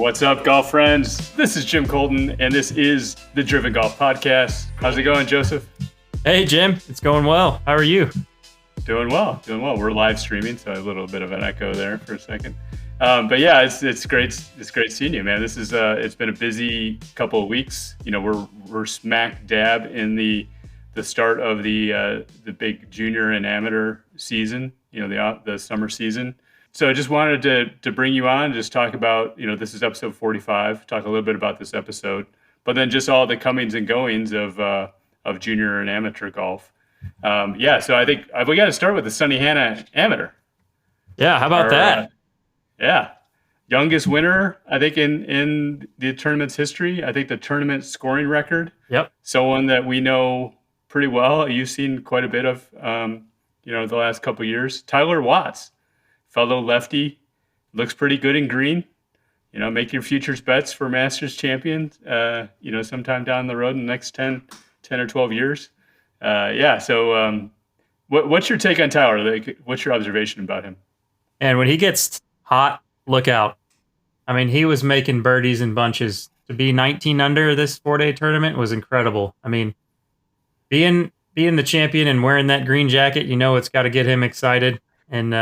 What's up, golf friends? This is Jim Colton, and this is the Driven Golf Podcast. How's it going, Joseph? Hey, Jim. It's going well. How are you? Doing well. We're live streaming, so a little bit of an echo there for a second. But yeah, it's great. It's great seeing you, man. This is it's been a busy couple of weeks. You know, we're smack dab in the start of the big junior and amateur season. You know, the summer season. So I just wanted to bring you on, just talk about, you know, this is episode 45, talk a little bit about this episode, but then just all the comings and goings of junior and amateur golf. So I think we got to start with the Sunny Hannah Amateur. Yeah, how about that? Youngest winner, I think, in the tournament's history. I think the tournament scoring record. Yep. Someone that we know pretty well. You've seen quite a bit of, the last couple of years. Tyler Watts. Fellow lefty, looks pretty good in green. You know, make your futures bets for Masters champions, sometime down the road in the next 10 or 12 years. So what's your take on Tyler? Like, what's your observation about him? And when he gets hot, look out. I mean, he was making birdies in bunches. To be 19 under this 4-day tournament was incredible. I mean, being the champion and wearing that green jacket, you know it's got to get him excited. And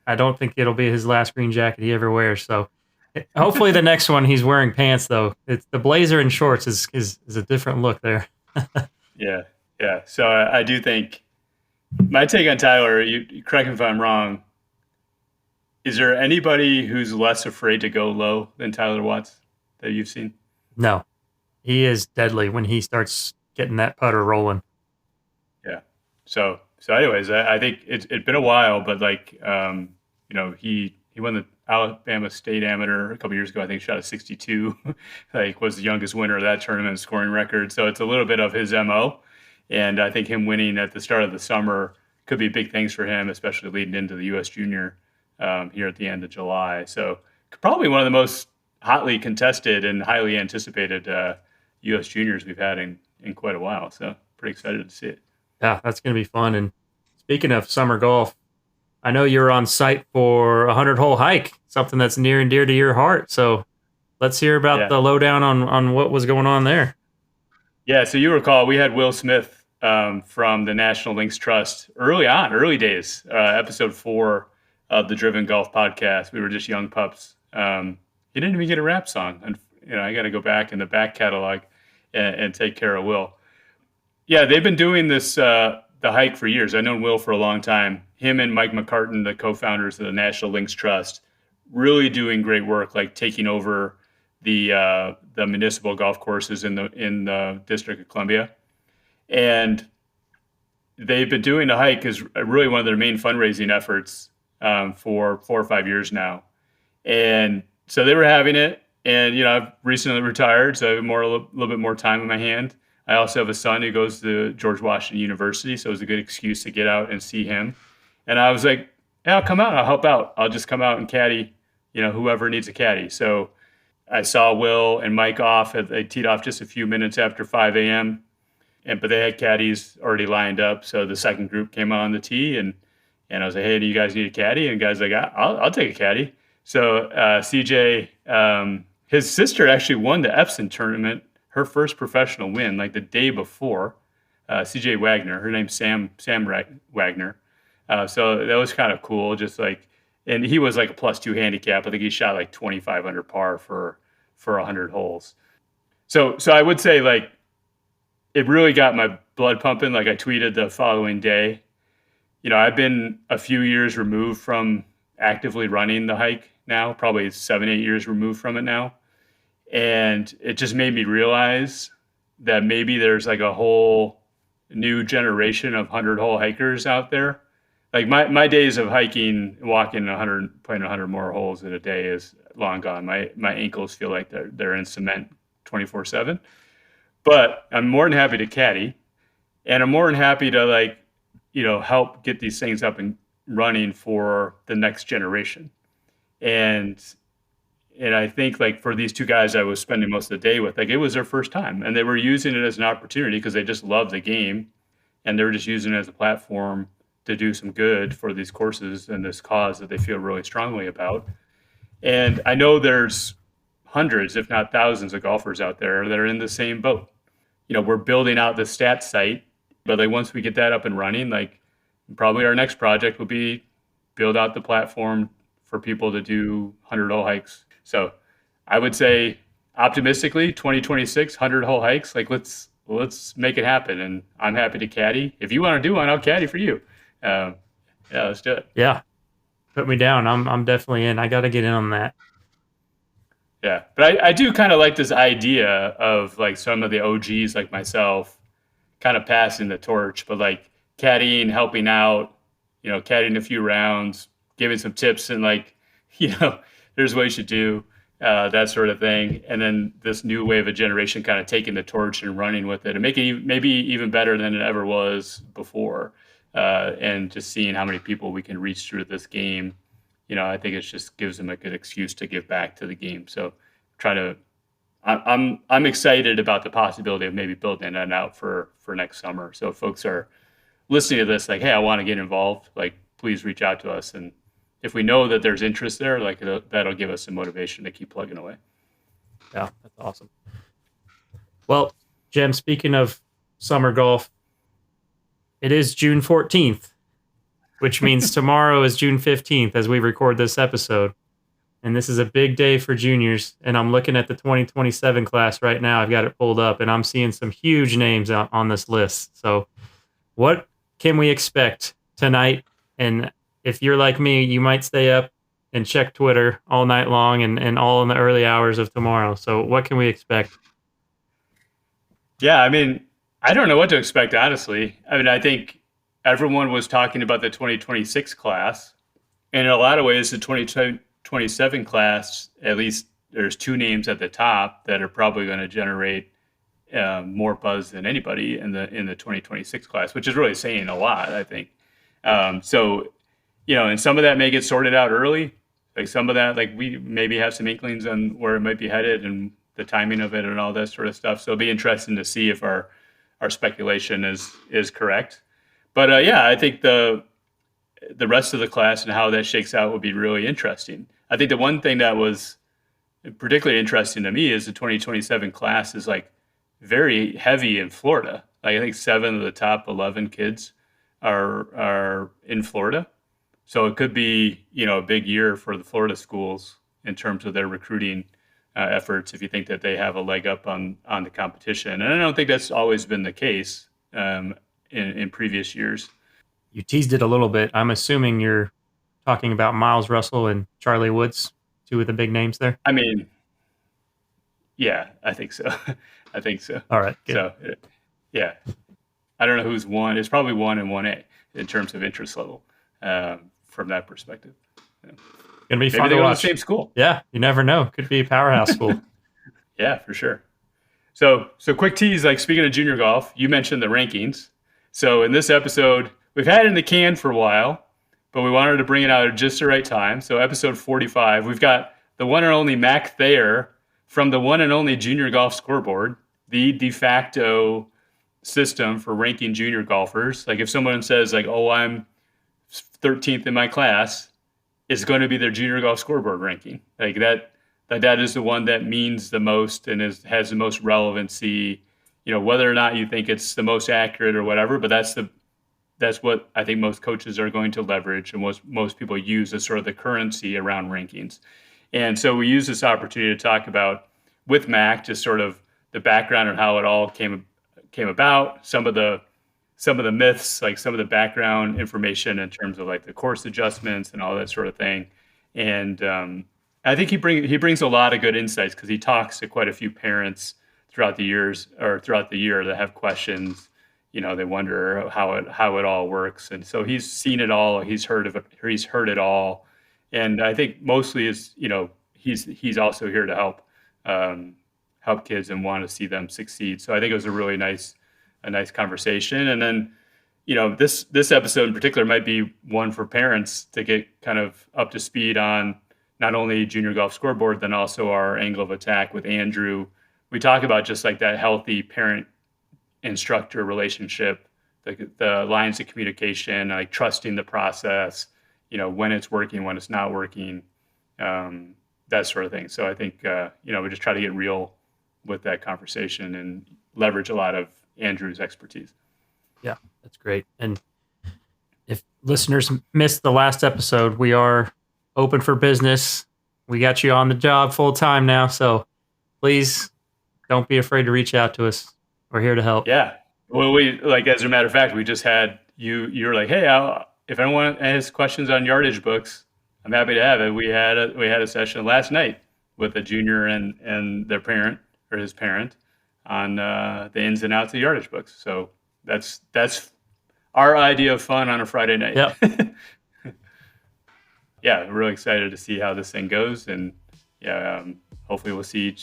I don't think it'll be his last green jacket he ever wears. So hopefully the next one he's wearing pants, though. It's the blazer and shorts is a different look there. Yeah. So I do think my take on Tyler, you correct me if I'm wrong, is there anybody who's less afraid to go low than Tyler Watts that you've seen? No. He is deadly when he starts getting that putter rolling. Yeah. So anyways, I think it's been a while, but he won the Alabama State Amateur a couple years ago. I think shot a 62, was the youngest winner of that tournament scoring record. So it's a little bit of his MO. And I think him winning at the start of the summer could be big things for him, especially leading into the U.S. Junior here at the end of July. So probably one of the most hotly contested and highly anticipated U.S. Juniors we've had in quite a while. So pretty excited to see it. Yeah, that's going to be fun. And speaking of summer golf, I know you're on site for a 100-hole hike, something that's near and dear to your heart. So let's hear about the lowdown on what was going on there. Yeah, so you recall we had Will Smith from the National Links Trust early days, episode 4 of the Driven Golf Podcast. We were just young pups. He didn't even get a rap song. And I got to go back in the back catalog and take care of Will. Yeah, they've been doing this the hike for years. I've known Will for a long time. Him and Mike McCartan, the co-founders of the National Links Trust, really doing great work, like taking over the municipal golf courses in the District of Columbia. And they've been doing the hike as really one of their main fundraising efforts for 4 or 5 years now. And so they were having it. And, I've recently retired, so I have a little bit more time in my hand. I also have a son who goes to George Washington University, so it was a good excuse to get out and see him. And I was like, yeah, I'll come out. I'll help out. I'll just come out and caddy, whoever needs a caddy. So I saw Will and Mike off. They teed off just a few minutes after 5 a.m., but they had caddies already lined up. So the second group came on the tee, and I was like, hey, do you guys need a caddy? And the guy's like, I'll take a caddy. So CJ, his sister actually won the Epson tournament, her first professional win, like the day before. CJ Wagner, her name's Sam Wagner. So that was kind of cool. And he was like a +2 handicap. I think he shot like 25 under par for 100 holes. So I would say like it really got my blood pumping. Like I tweeted the following day. I've been a few years removed from actively running the hike now, probably 7-8 years removed from it now. And it just made me realize that maybe there's like a whole new generation of 100-hole hikers out there. Like my days of hiking, walking 100, playing 100 more holes in a day is long gone. My ankles feel like they're in cement 24/7. But I'm more than happy to caddy, and I'm more than happy to help get these things up and running for the next generation. And I think like for these two guys I was spending most of the day with, like it was their first time, and they were using it as an opportunity because they just love the game, and they were just using it as a platform to do some good for these courses and this cause that they feel really strongly about. And I know there's hundreds, if not thousands of golfers out there that are in the same boat. We're building out the stats site, but like once we get that up and running, like probably our next project will be build out the platform for people to do 100-hole hikes. So I would say optimistically 2026 100-hole hikes, like let's make it happen. And I'm happy to caddy. If you want to do one, I'll caddy for you. Yeah, let's do it. Yeah, put me down. I'm definitely in. I got to get in on that. Yeah, but I do kind of like this idea of like some of the OGs like myself kind of passing the torch, but like caddying, helping out, caddying a few rounds, giving some tips and like, there's what you should do, that sort of thing. And then this new wave of generation kind of taking the torch and running with it and making it maybe even better than it ever was before. And just seeing how many people we can reach through this game. I think it just gives them a good excuse to give back to the game. So I'm excited about the possibility of maybe building that out for next summer. So if folks are listening to this, like, hey, I want to get involved, like, please reach out to us. And if we know that there's interest there, like that'll give us some motivation to keep plugging away. Yeah, that's awesome. Well, Jim, speaking of summer golf, it is June 14th, which means tomorrow is June 15th as we record this episode. And this is a big day for juniors. And I'm looking at the 2027 class right now. I've got it pulled up, and I'm seeing some huge names on this list. So what can we expect tonight? And if you're like me, you might stay up and check Twitter all night long and all in the early hours of tomorrow. So what can we expect? Yeah, I mean, I don't know what to expect, honestly. I mean, I think everyone was talking about the 2026 class. And in a lot of ways, the 2027 class, at least there's two names at the top that are probably going to generate more buzz than anybody in the 2026 class, which is really saying a lot, I think. So, and some of that may get sorted out early. Like some of that, like we maybe have some inklings on where it might be headed and the timing of it and all that sort of stuff. So it'll be interesting to see if our speculation is correct. But yeah, I think the rest of the class and how that shakes out will be really interesting. I think the one thing that was particularly interesting to me is the 2027 class is like very heavy in Florida. Like I think 7 of the top 11 kids are in Florida. So it could be, a big year for the Florida schools in terms of their recruiting efforts if you think that they have a leg up on the competition. And I don't think that's always been the case in previous years. You teased it a little bit. I'm assuming you're talking about Miles Russell and Charlie Woods, 2 of the big names there. I mean, yeah, I think so. I think so. All right. Good. So, yeah, I don't know who's one. It's probably 1 and 1A in terms of interest level from that perspective. Yeah. Gonna be Maybe fun they to go to the watch. same school. Yeah, you never know. Could be a powerhouse school. Yeah, for sure. So quick tease, like speaking of junior golf, you mentioned the rankings. So in this episode, we've had it in the can for a while, but we wanted to bring it out at just the right time. So episode 45, we've got the one and only Mac Thayer from the one and only Junior Golf Scoreboard, the de facto system for ranking junior golfers. Like if someone says like, oh, I'm 13th in my class, it's going to be their Junior Golf Scoreboard ranking. Like that is the one that means the most and has the most relevancy, whether or not you think it's the most accurate or whatever, but that's what I think most coaches are going to leverage and most people use as sort of the currency around rankings. And so we use this opportunity to talk about with Mac, just sort of the background and how it all came about, some of the myths, like some of the background information in terms of like the course adjustments and all that sort of thing. And I think he brings a lot of good insights because he talks to quite a few parents throughout the year that have questions. They wonder how it all works. And so he's seen it all. He's heard it all. And I think mostly is, he's also here to help kids and want to see them succeed. So I think it was a really nice conversation. And then, this episode in particular might be one for parents to get kind of up to speed on not only Junior Golf Scoreboard, then also our angle of attack with Andrew. We talk about just like that healthy parent instructor relationship, the lines of communication, like trusting the process, when it's working, when it's not working, that sort of thing. So I think, we just try to get real with that conversation and leverage a lot of Andrew's expertise. Yeah, that's great. And if listeners missed the last episode, we are open for business. We got you on the job full time now. So please don't be afraid to reach out to us. We're here to help. Yeah. Well, as a matter of fact, we just had you're like, hey, if anyone has questions on yardage books, I'm happy to have it. We had a session last night with a junior and their parent or his parent on the ins and outs of yardage books. So that's our idea of fun on a Friday night. Yep. Yeah, we're really excited to see how this thing goes, and hopefully we'll see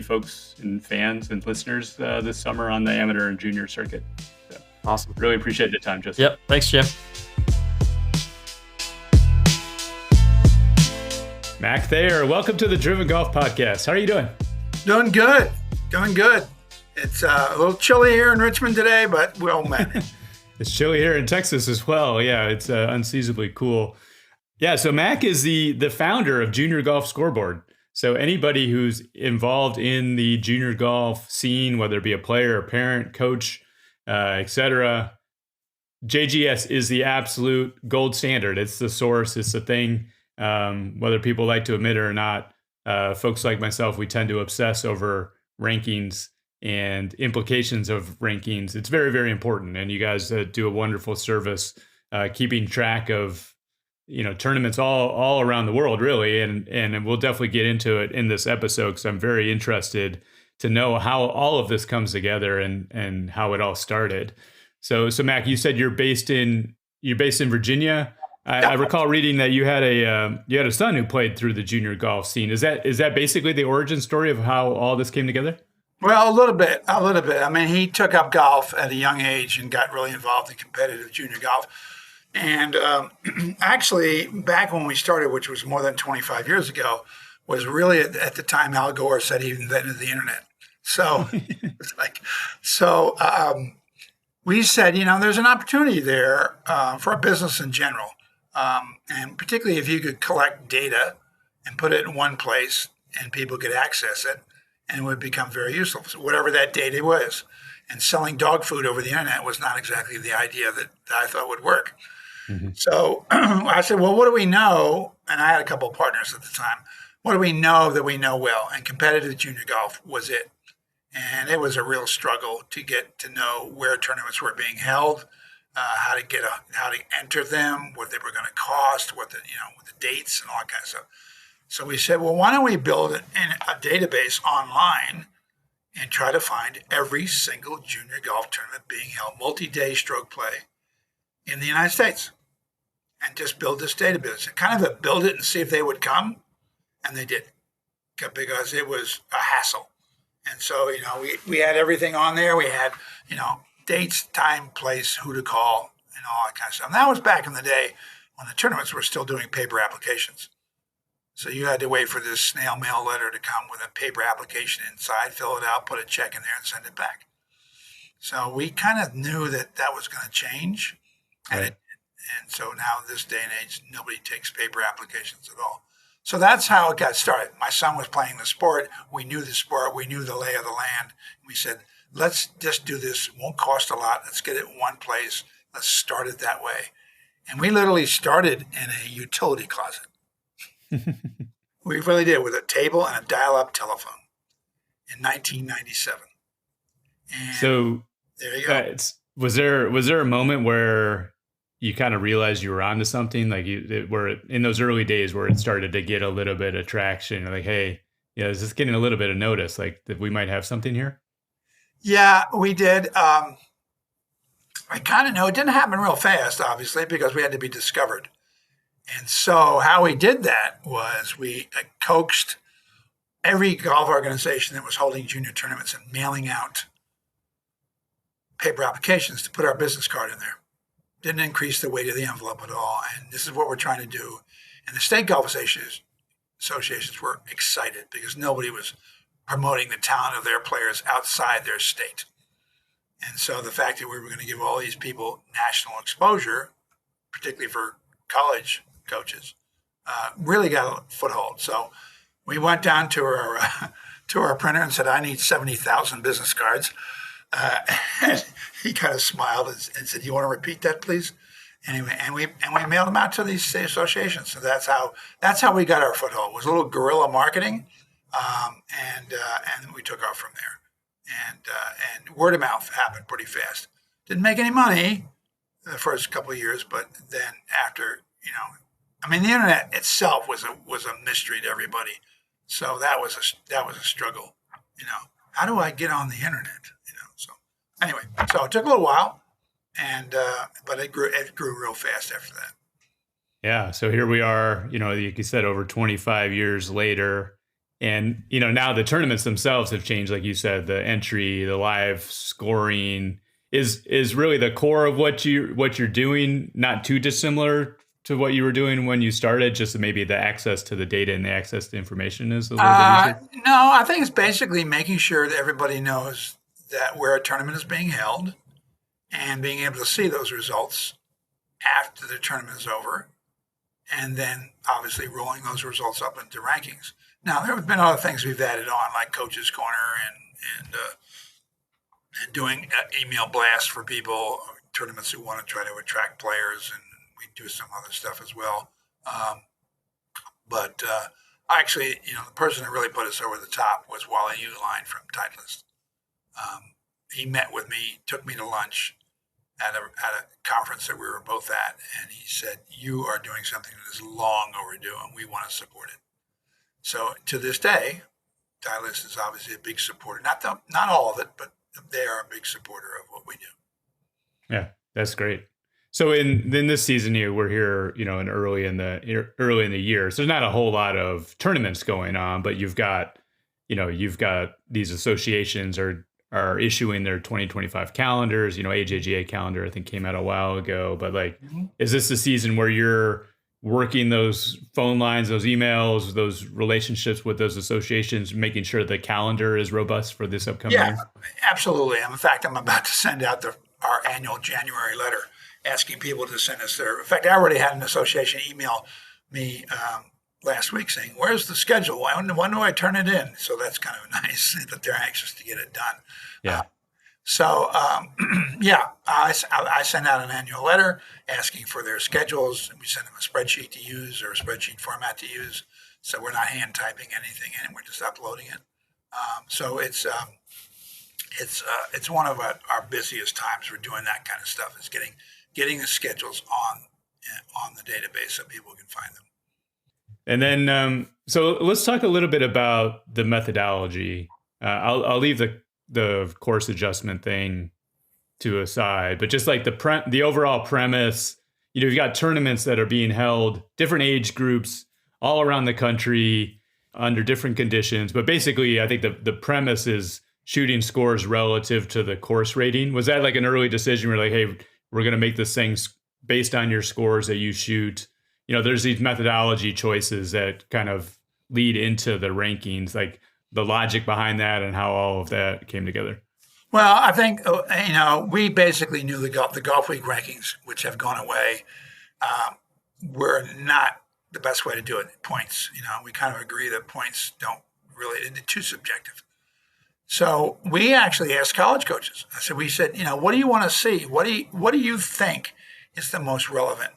folks and fans and listeners this summer on the amateur and junior circuit. So, awesome. Really appreciate the time, Justin. Yep. Thanks, Jim. Mac Thayer, welcome to the Driven Golf Podcast. How are you doing? Doing good. It's a little chilly here in Richmond today, but we'll manage. It's chilly here in Texas as well. Yeah, it's unseasonably cool. Yeah, so Mac is the founder of Junior Golf Scoreboard. So anybody who's involved in the junior golf scene, whether it be a player, a parent, coach, etc., JGS is the absolute gold standard. It's the source. It's the thing. Whether people like to admit it or not, folks like myself, we tend to obsess over rankings and implications of rankings. It's very, very important. And you guys do a wonderful service keeping track of tournaments all around the world, really. And we'll definitely get into it in this episode because I'm very interested to know how all of this comes together and how it all started. So Mac, you said you're based in Virginia. I recall reading that you had a son who played through the junior golf scene. Is that basically the origin story of how all this came together? Well, a little bit. I mean, he took up golf at a young age and got really involved in competitive junior golf. And actually, back when we started, which was more than 25 years ago, was really at the time Al Gore said he invented the internet. So we said, there's an opportunity there for a business in general. And particularly if you could collect data and put it in one place and people could access it, and it would become very useful. So whatever that data was. And selling dog food over the internet was not exactly the idea that I thought would work. Mm-hmm. So I said, well, what do we know? And I had a couple of partners at the time. What do we know that we know well? And competitive junior golf was it. And it was a real struggle to get to know where tournaments were being held, how to enter them, what they were going to cost, what the dates and all that kind of stuff. So we said, well, why don't we build a database online and try to find every single junior golf tournament being held, multi-day stroke play in the United States, and just build this database. Kind of build it and see if they would come, and they did, because it was a hassle. And so, we had everything on there. We had, dates, time, place, who to call, and all that kind of stuff. And that was back in the day when the tournaments were still doing paper applications. So you had to wait for this snail mail letter to come with a paper application inside, fill it out, put a check in there, and send it back. So we kind of knew that was going to change. Right. And so now, this day and age, nobody takes paper applications at all. So that's how it got started. My son was playing the sport. We knew the sport. We knew the lay of the land. We said, let's just do this. It won't cost a lot. Let's get it in one place. Let's start it that way. And we literally started in a utility closet. We really did, with a table and a dial-up telephone in 1997. And so there you go. Was there a moment where you kind of realized you were onto something, like where in those early days where it started to get a little bit of traction, like, hey, is this getting a little bit of notice, like that we might have something here? Yeah, we did. I kind of know it didn't happen real fast, obviously, because we had to be discovered. And so how we did that was we coaxed every golf organization that was holding junior tournaments and mailing out paper applications to put our business card in there. Didn't increase the weight of the envelope at all. And this is what we're trying to do. And the state golf associations were excited because nobody was promoting the talent of their players outside their state. And so the fact that we were going to give all these people national exposure, particularly for college coaches, really got a foothold. So we went down to our printer and said, "I need 70,000 business cards." And he kind of smiled and said, "You want to repeat that, please?" Anyway, and we mailed them out to these associations. So that's how we got our foothold. It was a little guerrilla marketing, and we took off from there. And word of mouth happened pretty fast. Didn't make any money the first couple of years, but then after, I mean, the internet itself was a mystery to everybody. So that was a struggle. How do I get on the internet? So anyway, so it took a little while, and but it grew real fast after that. Yeah. So here we are, like you said, over 25 years later. And, now the tournaments themselves have changed. Like you said, the entry, the live scoring is really the core of what you're doing, not too dissimilar to what you were doing when you started, just maybe the access to the data and the access to information is a little bit easier? No, I think it's basically making sure that everybody knows that where a tournament is being held and being able to see those results after the tournament is over, and then obviously rolling those results up into rankings. Now, there have been other things we've added on, like Coach's Corner and doing email blasts for people, tournaments who want to try to attract players, and we do some other stuff as well. But actually, the person that really put us over the top was Wally Uline from Titleist. He met with me, took me to lunch at a conference that we were both at, and he said, "You are doing something that is long overdue, and we want to support it." So to this day, Titleist is obviously a big supporter. Not all of it, but they are a big supporter of what we do. Yeah, that's great. So in this season, we're here, in early in the year. So there's not a whole lot of tournaments going on, but you've got these associations are issuing their 2025 calendars. AJGA calendar I think came out a while ago. But is this the season where you're working those phone lines, those emails, those relationships with those associations, making sure the calendar is robust for this upcoming year? Absolutely. In fact, I'm about to send out our annual January letter asking people to send us their. In fact, I already had an association email me last week saying, "Where's the schedule? When do I turn it in?" So that's kind of nice that they're anxious to get it done. Yeah. I send out an annual letter asking for their schedules. We send them a spreadsheet to use or a spreadsheet format to use. So we're not hand typing anything in, we're just uploading it. So it's one of our busiest times. We're doing that kind of stuff, is getting the schedules on the database so people can find them. And then, so let's talk a little bit about the methodology. I'll leave the course adjustment thing to a side, but just like the overall premise, you've got tournaments that are being held, different age groups all around the country under different conditions. But basically, I think the premise is shooting scores relative to the course rating. Was that like an early decision where hey, we're going to make this thing based on your scores that you shoot? There's these methodology choices that kind of lead into the rankings, like the logic behind that and how all of that came together. Well, I think, we basically knew the Golf Week rankings, which have gone away, were not the best way to do it. Points, we kind of agree that points don't really, they're too subjective. So we actually asked college coaches. We said, what do you want to see? What do you think is the most relevant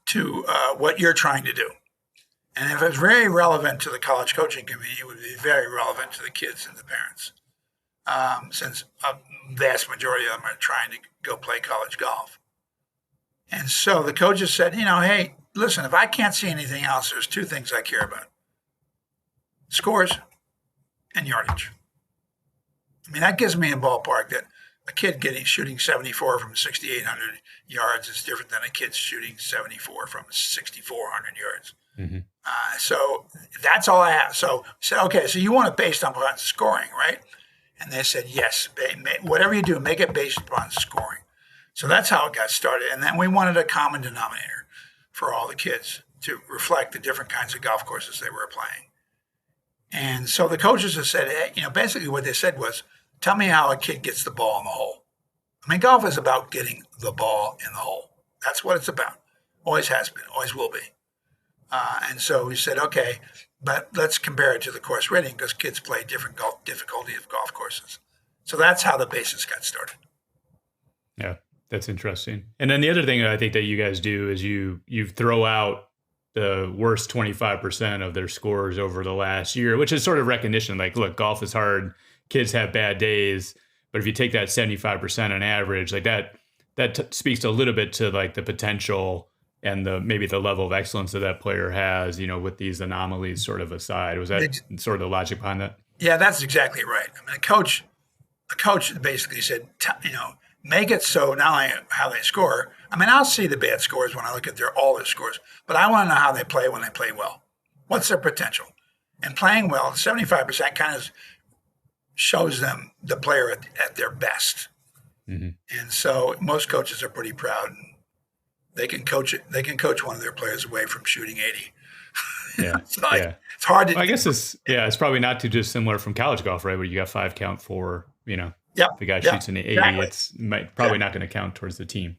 to what you're trying to do? And if it's very relevant to the college coaching committee, it would be very relevant to the kids and the parents, since a vast majority of them are trying to go play college golf. And so the coaches said, hey, listen, if I can't see anything else, there's two things I care about: scores and yardage. I mean, that gives me a ballpark that a kid shooting 74 from 6,800 yards is different than a kid shooting 74 from 6,400 yards. Mm-hmm. So that's all I have. So I said, okay, so you want it based on scoring, right? And they said, yes, whatever you do, make it based upon scoring. So that's how it got started. And then we wanted a common denominator for all the kids to reflect the different kinds of golf courses they were playing. And so the coaches have said, basically what they said was, tell me how a kid gets the ball in the hole. I mean, golf is about getting the ball in the hole. That's what it's about. Always has been, always will be. And so we said, okay, but let's compare it to the course rating because kids play different difficulty of golf courses. So that's how the basis got started. Yeah, that's interesting. And then the other thing I think that you guys do is you throw out the worst 25% of their scores over the last year, which is sort of recognition. Like, look, golf is hard. Kids have bad days. But if you take that 75% on average, like that speaks a little bit to like the potential and maybe the level of excellence that player has, with these anomalies sort of aside. Was that sort of the logic behind that? Yeah, that's exactly right. I mean, a coach basically said, make it so not only how they score. I mean, I'll see the bad scores when I look at all their scores, but I want to know how they play when they play well. What's their potential? And playing well, 75% kind of shows them the player at their best. Mm-hmm. And so most coaches are pretty proud. And they can coach it. They can coach one of their players away from shooting 80. Yeah, it's hard to. Well, I guess it's probably not too dissimilar from college golf, right? Where you got 5 count for the guy shoots an 80, exactly. It's probably not going to count towards the team.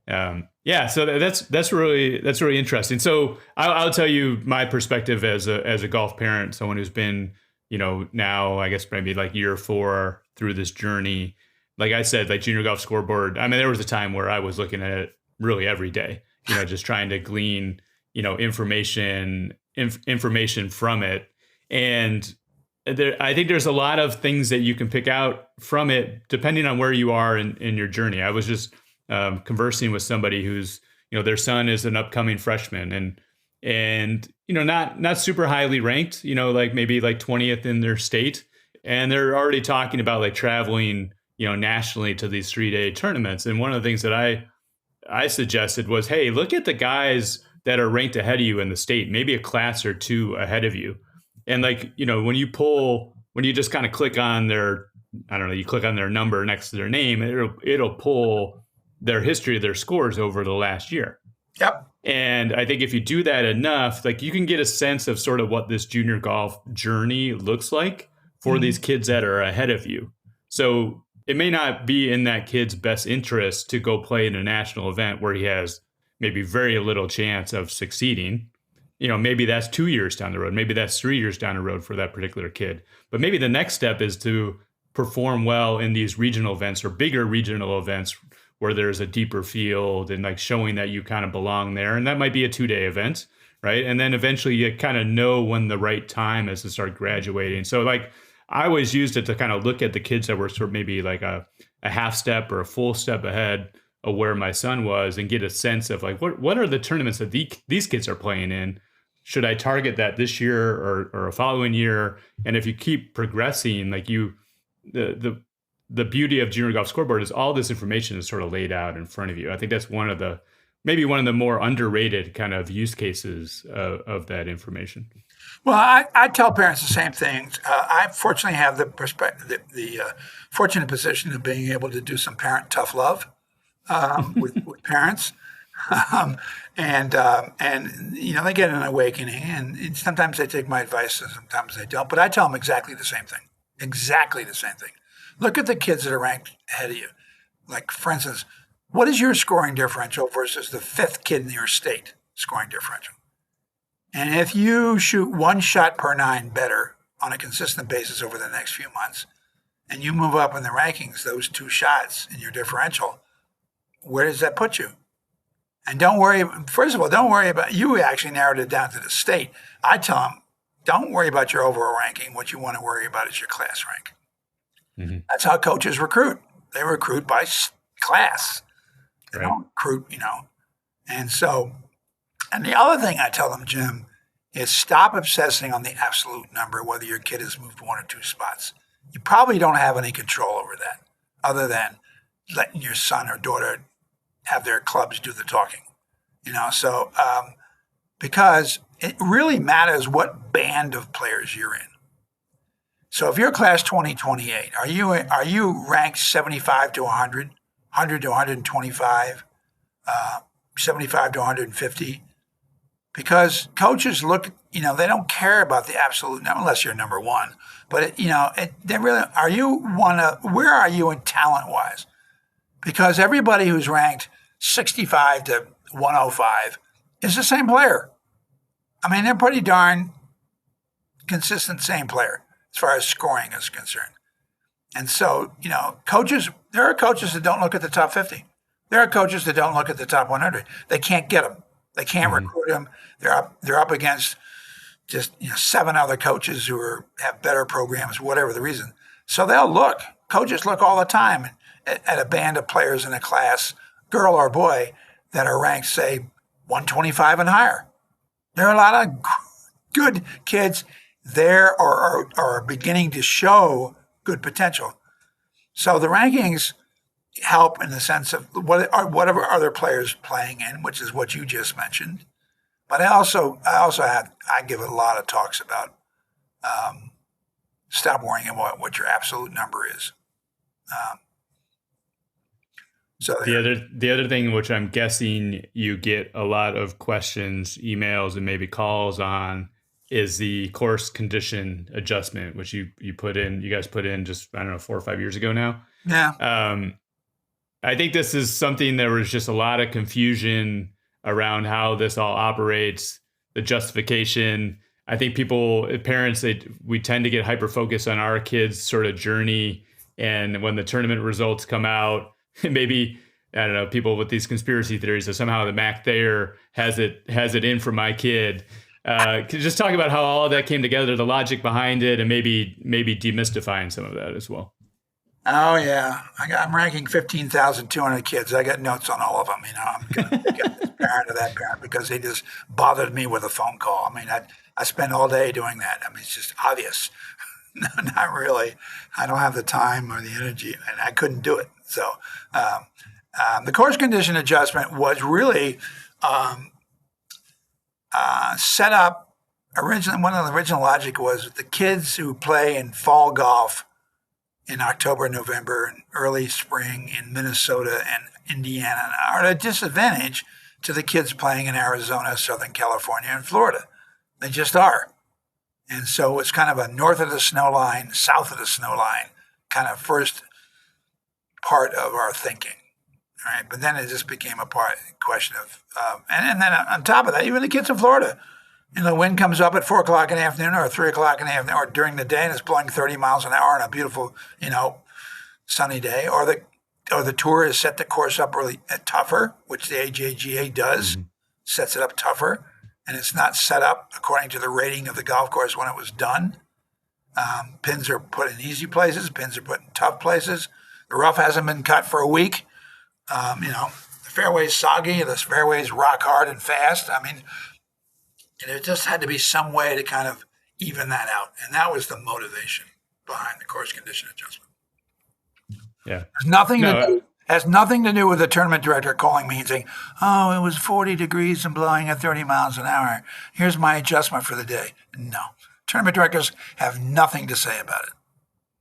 So that's really interesting. So I'll tell you my perspective as a golf parent, someone who's been now I guess maybe like year 4 through this journey. Like I said, like Junior Golf Scoreboard. I mean, there was a time where I was looking at it really every day, just trying to glean information from it. And I think there's a lot of things that you can pick out from it depending on where you are in your journey. I was just conversing with somebody who's, their son is an upcoming freshman and not super highly ranked, like maybe like 20th in their state. And they're already talking about like traveling, nationally to these 3-day tournaments. And one of the things that I suggested was, hey, look at the guys that are ranked ahead of you in the state, maybe a class or 2 ahead of you. And like, when you just kind of click on you click on their number next to their name, it'll pull their history of their scores over the last year. Yep. And I think if you do that enough, like you can get a sense of sort of what this junior golf journey looks like for these kids that are ahead of you. So it may not be in that kid's best interest to go play in a national event where he has maybe very little chance of succeeding. Maybe that's 2 years down the road. Maybe that's 3 years down the road for that particular kid. But maybe the next step is to perform well in these regional events or bigger regional events where there's a deeper field and like showing that you kind of belong there. And that might be a 2-day event, right? And then eventually you kind of know when the right time is to start graduating. So like I always used it to kind of look at the kids that were sort of maybe like a half step or a full step ahead of where my son was and get a sense of like, what are the tournaments that these kids are playing in? Should I target that this year or a following year? And if you keep progressing, like the beauty of Junior Golf Scoreboard is all this information is sort of laid out in front of you. I think that's maybe one of the more underrated kind of use cases of that information. Well, I tell parents the same thing. I fortunately have the fortunate position of being able to do some parent tough love with parents. And they get an awakening, and sometimes they take my advice and sometimes they don't. But I tell them exactly the same thing. Look at the kids that are ranked ahead of you. Like, for instance, what is your scoring differential versus the 5th kid in your state scoring differential? And if you shoot 1 shot per 9 better on a consistent basis over the next few months, and you move up in the rankings, those 2 shots in your differential, where does that put you? And don't worry about, you actually narrowed it down to the state. I tell them, don't worry about your overall ranking. What you want to worry about is your class rank. Mm-hmm. That's how coaches recruit. They recruit by class. They don't recruit, And so, and the other thing I tell them, Jim, is stop obsessing on the absolute number, whether your kid has moved 1 or 2 spots. You probably don't have any control over that other than letting your son or daughter have their clubs do the talking, because it really matters what band of players you're in. So if you're class 2028, are you ranked 75 to 100, 100 to 125, 75 to 150? Because coaches look, they don't care about the absolute number unless you're number 1. But they really where are you in talent wise? Because everybody who's ranked 65 to 105 is the same player. I mean, they're pretty darn consistent, same player as far as scoring is concerned. And so, coaches, there are coaches that don't look at the top 50. There are coaches that don't look at the top 100. They can't get them. They can't recruit them. They're up against just 7 other coaches who have better programs, whatever the reason. So they'll look. Coaches look all the time at a band of players in a class, girl or boy, that are ranked, say, 125 and higher. There are a lot of good kids there or are beginning to show good potential. So the rankings help in the sense of whatever other players playing in, which is what you just mentioned. But I give a lot of talks about stop worrying about what your absolute number is. So the other thing, which I'm guessing you get a lot of questions, emails, and maybe calls on, is the course condition adjustment, which you guys put in just, I don't know, 4 or 5 years ago now. Yeah. I think this is something, there was just a lot of confusion around how this all operates, the justification. I think parents, we tend to get hyper-focused on our kids' sort of journey. And when the tournament results come out, maybe, I don't know, people with these conspiracy theories that somehow the Mac Thayer has it in for my kid. Could you just talk about how all of that came together, the logic behind it, and maybe demystifying some of that as well? Oh yeah, I'm ranking 15,200 kids. I got notes on all of them. I'm going to get this parent or that parent because they just bothered me with a phone call. I mean, I spend all day doing that. I mean, it's just obvious. No, not really. I don't have the time or the energy, and I couldn't do it. So the course condition adjustment was really set up originally. One of the original logic was the kids who play in fall golf in October, November, and early spring in Minnesota and Indiana are at a disadvantage to the kids playing in Arizona, Southern California, and Florida. They just are. And so it's kind of a north of the snow line, south of the snow line kind of first part of our thinking. Right? But then it just became a question of, and then on top of that, even the kids in Florida, the wind comes up at 4 o'clock in the afternoon or 3 o'clock in the afternoon or during the day and it's blowing 30 miles an hour on a beautiful, sunny day, or the tour has set the course up really tougher, which the AJGA does, sets it up tougher, and it's not set up according to the rating of the golf course when it was done. Pins are put in easy places, pins are put in tough places. The rough hasn't been cut for a week. The fairway's soggy, the fairway's rock hard and fast. I mean, and there just had to be some way to kind of even that out. And that was the motivation behind the course condition adjustment. Yeah. Has nothing to do with the tournament director calling me and saying, oh, it was 40 degrees and blowing at 30 miles an hour. Here's my adjustment for the day. No. Tournament directors have nothing to say about it.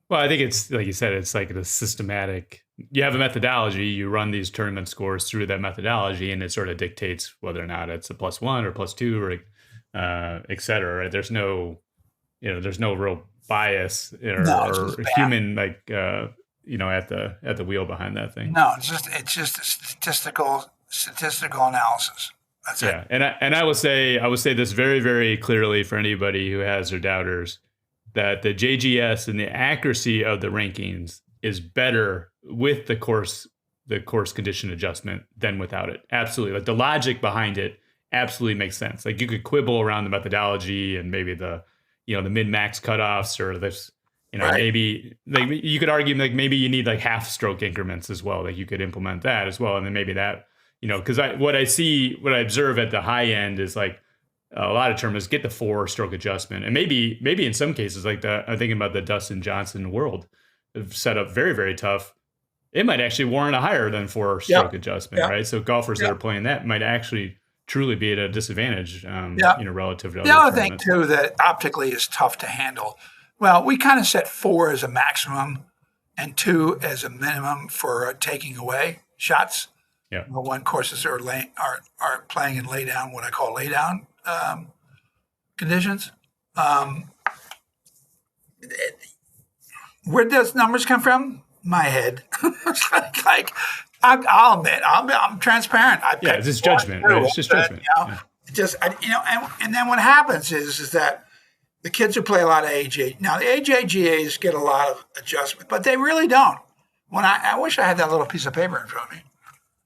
Well, I think it's, like you said, it's like a systematic, you have a methodology, you run these tournament scores through that methodology, and it sort of dictates whether or not it's a +1 or +2 or et cetera, right? There's no real bias or human at the wheel behind that thing. No, it's just a statistical analysis. That's it. Yeah, and I will say this very, very clearly for anybody who has their doubters, that the JGS and the accuracy of the rankings is better with the course condition adjustment than without it. Absolutely, like the logic behind it absolutely makes sense. Like you could quibble around the methodology and maybe the min-max cutoffs or this, right. Maybe like you could argue like maybe you need like half stroke increments as well. Like you could implement that as well, and then maybe that, because what I observe at the high end is like a lot of tournaments get the 4-stroke adjustment, and maybe in some cases like I'm thinking about the Dustin Johnson World set up very, very tough. It might actually warrant a higher than 4-stroke adjustment, right? So golfers that are playing that might actually truly be at a disadvantage, relative to other the other thing too that optically is tough to handle. Well, we kind of set 4 as a maximum and 2 as a minimum for taking away shots. Yeah. The one courses are playing in lay down, what I call lay down conditions. Where does those numbers come from? My head. I'll admit, I'm transparent. It's just judgment. Right? It's just judgment. And then what happens is that the kids who play a lot of AJ, now the AJGAs get a lot of adjustment, but they really don't. When I wish I had that little piece of paper in front of me.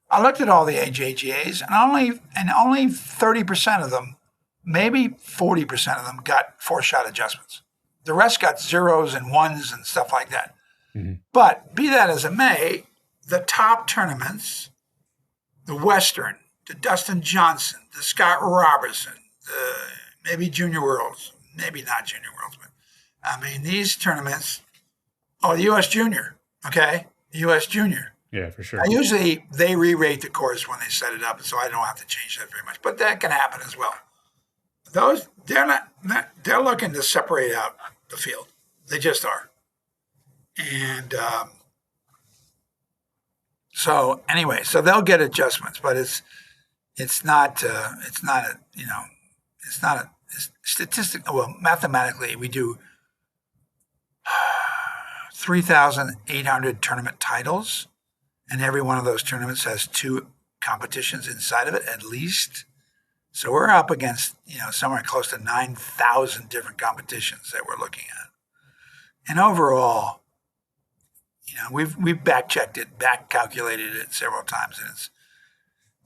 I looked at all the AJGAs, and only 30% of them, maybe 40% of them, got 4-shot adjustments. The rest got 0s and 1s and stuff like that. Mm-hmm. But be that as it may, the top tournaments, the Western, the Dustin Johnson, the Scott Robertson, the maybe Junior Worlds, maybe not Junior Worlds, but I mean these tournaments. Oh, the U.S. Junior, okay, the U.S. Junior. Yeah, for sure. Usually they re-rate the course when they set it up, so I don't have to change that very much. But that can happen as well. Those they're looking to separate out the field. They just are. And so anyway, so they'll get adjustments, but it's not a statistic. Well, mathematically, we do 3,800 tournament titles, and every one of those tournaments has 2 competitions inside of it at least. So we're up against somewhere close to 9,000 different competitions that we're looking at, and overall, we've back checked it, back calculated it several times, and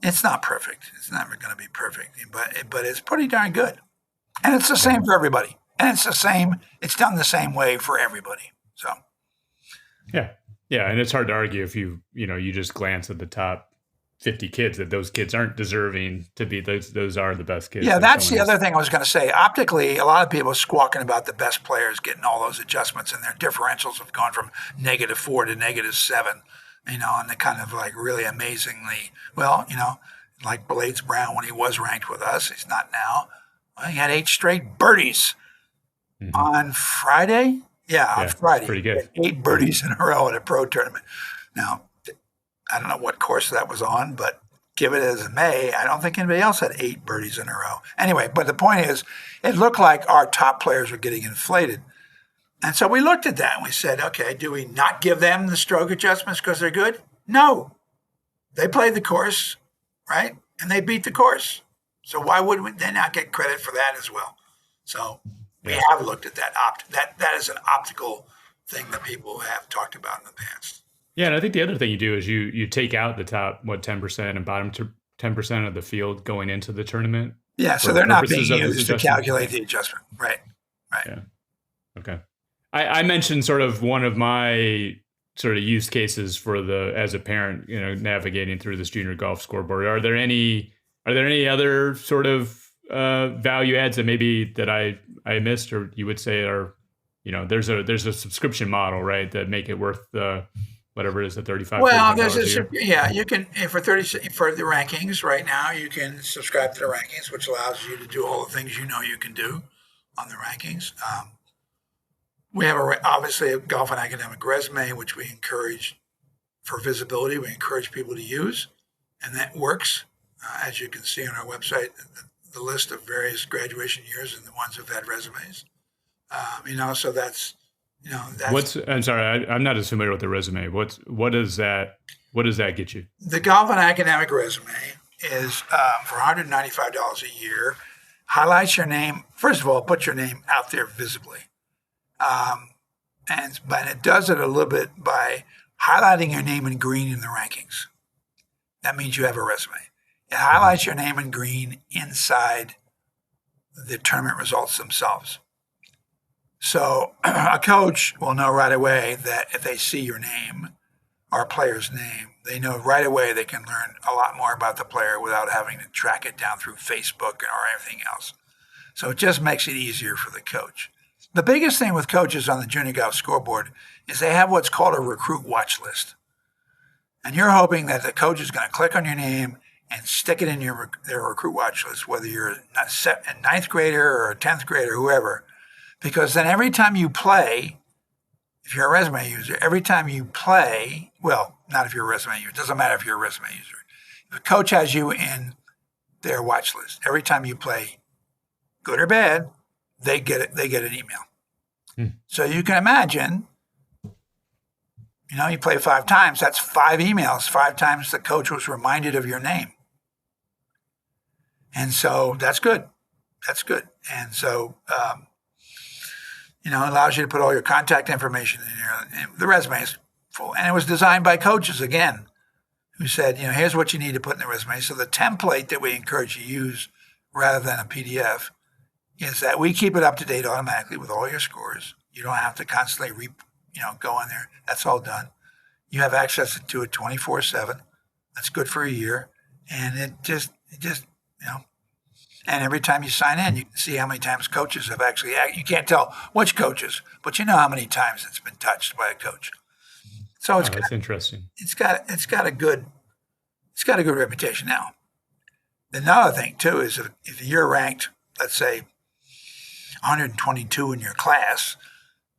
it's not perfect. It's never going to be perfect, but it's pretty darn good. And it's the same for everybody. And it's done the same way for everybody. So. Yeah. Yeah. And it's hard to argue if you just glance at the top 50 kids that those kids aren't deserving to be, those are the best kids. Yeah. That's the other thing I was going to say. Optically, a lot of people are squawking about the best players getting all those adjustments, and their differentials have gone from -4 to -7, and they're kind of like really amazingly, like Blades Brown when he was ranked with us, he's not now. He had 8 straight birdies on Friday. Yeah, on Friday. Pretty good. 8 birdies in a row at a pro tournament. Now, I don't know what course that was on, but give it as it may, I don't think anybody else had 8 birdies in a row. Anyway, but the point is, it looked like our top players were getting inflated. And so we looked at that and we said, okay, do we not give them the stroke adjustments because they're good? No. They played the course, right? And they beat the course. So why would they not get credit for that as well? So we have looked at that. That is an optical thing that people have talked about in the past. Yeah, and I think the other thing you do is you take out the top 10% and bottom 10% of the field going into the tournament. Yeah, so they're not being used to calculate the adjustment. Right. Yeah. Okay. I mentioned sort of one of my sort of use cases for as a parent, navigating through this Junior Golf Scoreboard. Are there any other sort of value adds that maybe that I missed, or you would say are, there's a subscription model, right, that make it worth whatever it is, the $35. Well, you can for the rankings right now, you can subscribe to the rankings, which allows you to do all the things you can do on the rankings. We have obviously a golf and academic resume, which we encourage for visibility. We encourage people to use, and that works. As you can see on our website, the list of various graduation years and the ones who've had resumes. So that's. I'm sorry, I'm not as familiar with the resume. What does that get you? The golf and academic resume is for $195 a year. Highlights your name. First of all, put your name out there visibly. But it does it a little bit by highlighting your name in green in the rankings. That means you have a resume. It highlights your name in green inside the tournament results themselves. So a coach will know right away that if they see your name or a player's name, they know right away they can learn a lot more about the player without having to track it down through Facebook or anything else. So it just makes it easier for the coach. The biggest thing with coaches on the Junior Golf Scoreboard is they have what's called a recruit watch list. And you're hoping that the coach is going to click on your name and stick it in their recruit watch list, whether you're a ninth grader or a 10th grader, whoever. Because then every time you play, if you're a resume user, every time you play, well, not if you're a resume user, it doesn't matter if you're a resume user. If a coach has you in their watch list, every time you play, good or bad, they get an email. So you can imagine, you play 5 times, that's 5 emails, 5 times the coach was reminded of your name. And so that's good. That's good. And so, it allows you to put all your contact information in there. And the resume is full. And it was designed by coaches, again, who said, here's what you need to put in the resume. So the template that we encourage you to use rather than a PDF is that we keep it up to date automatically with all your scores. You don't have to constantly go in there. That's all done. You have access to it 24/7. That's good for a year. And it just, and every time you sign in, you can see how many times coaches have actually, you can't tell which coaches, but you know how many times it's been touched by a coach. So that's interesting. It's got a good reputation now. Another thing too is if you're ranked, let's say 122 in your class,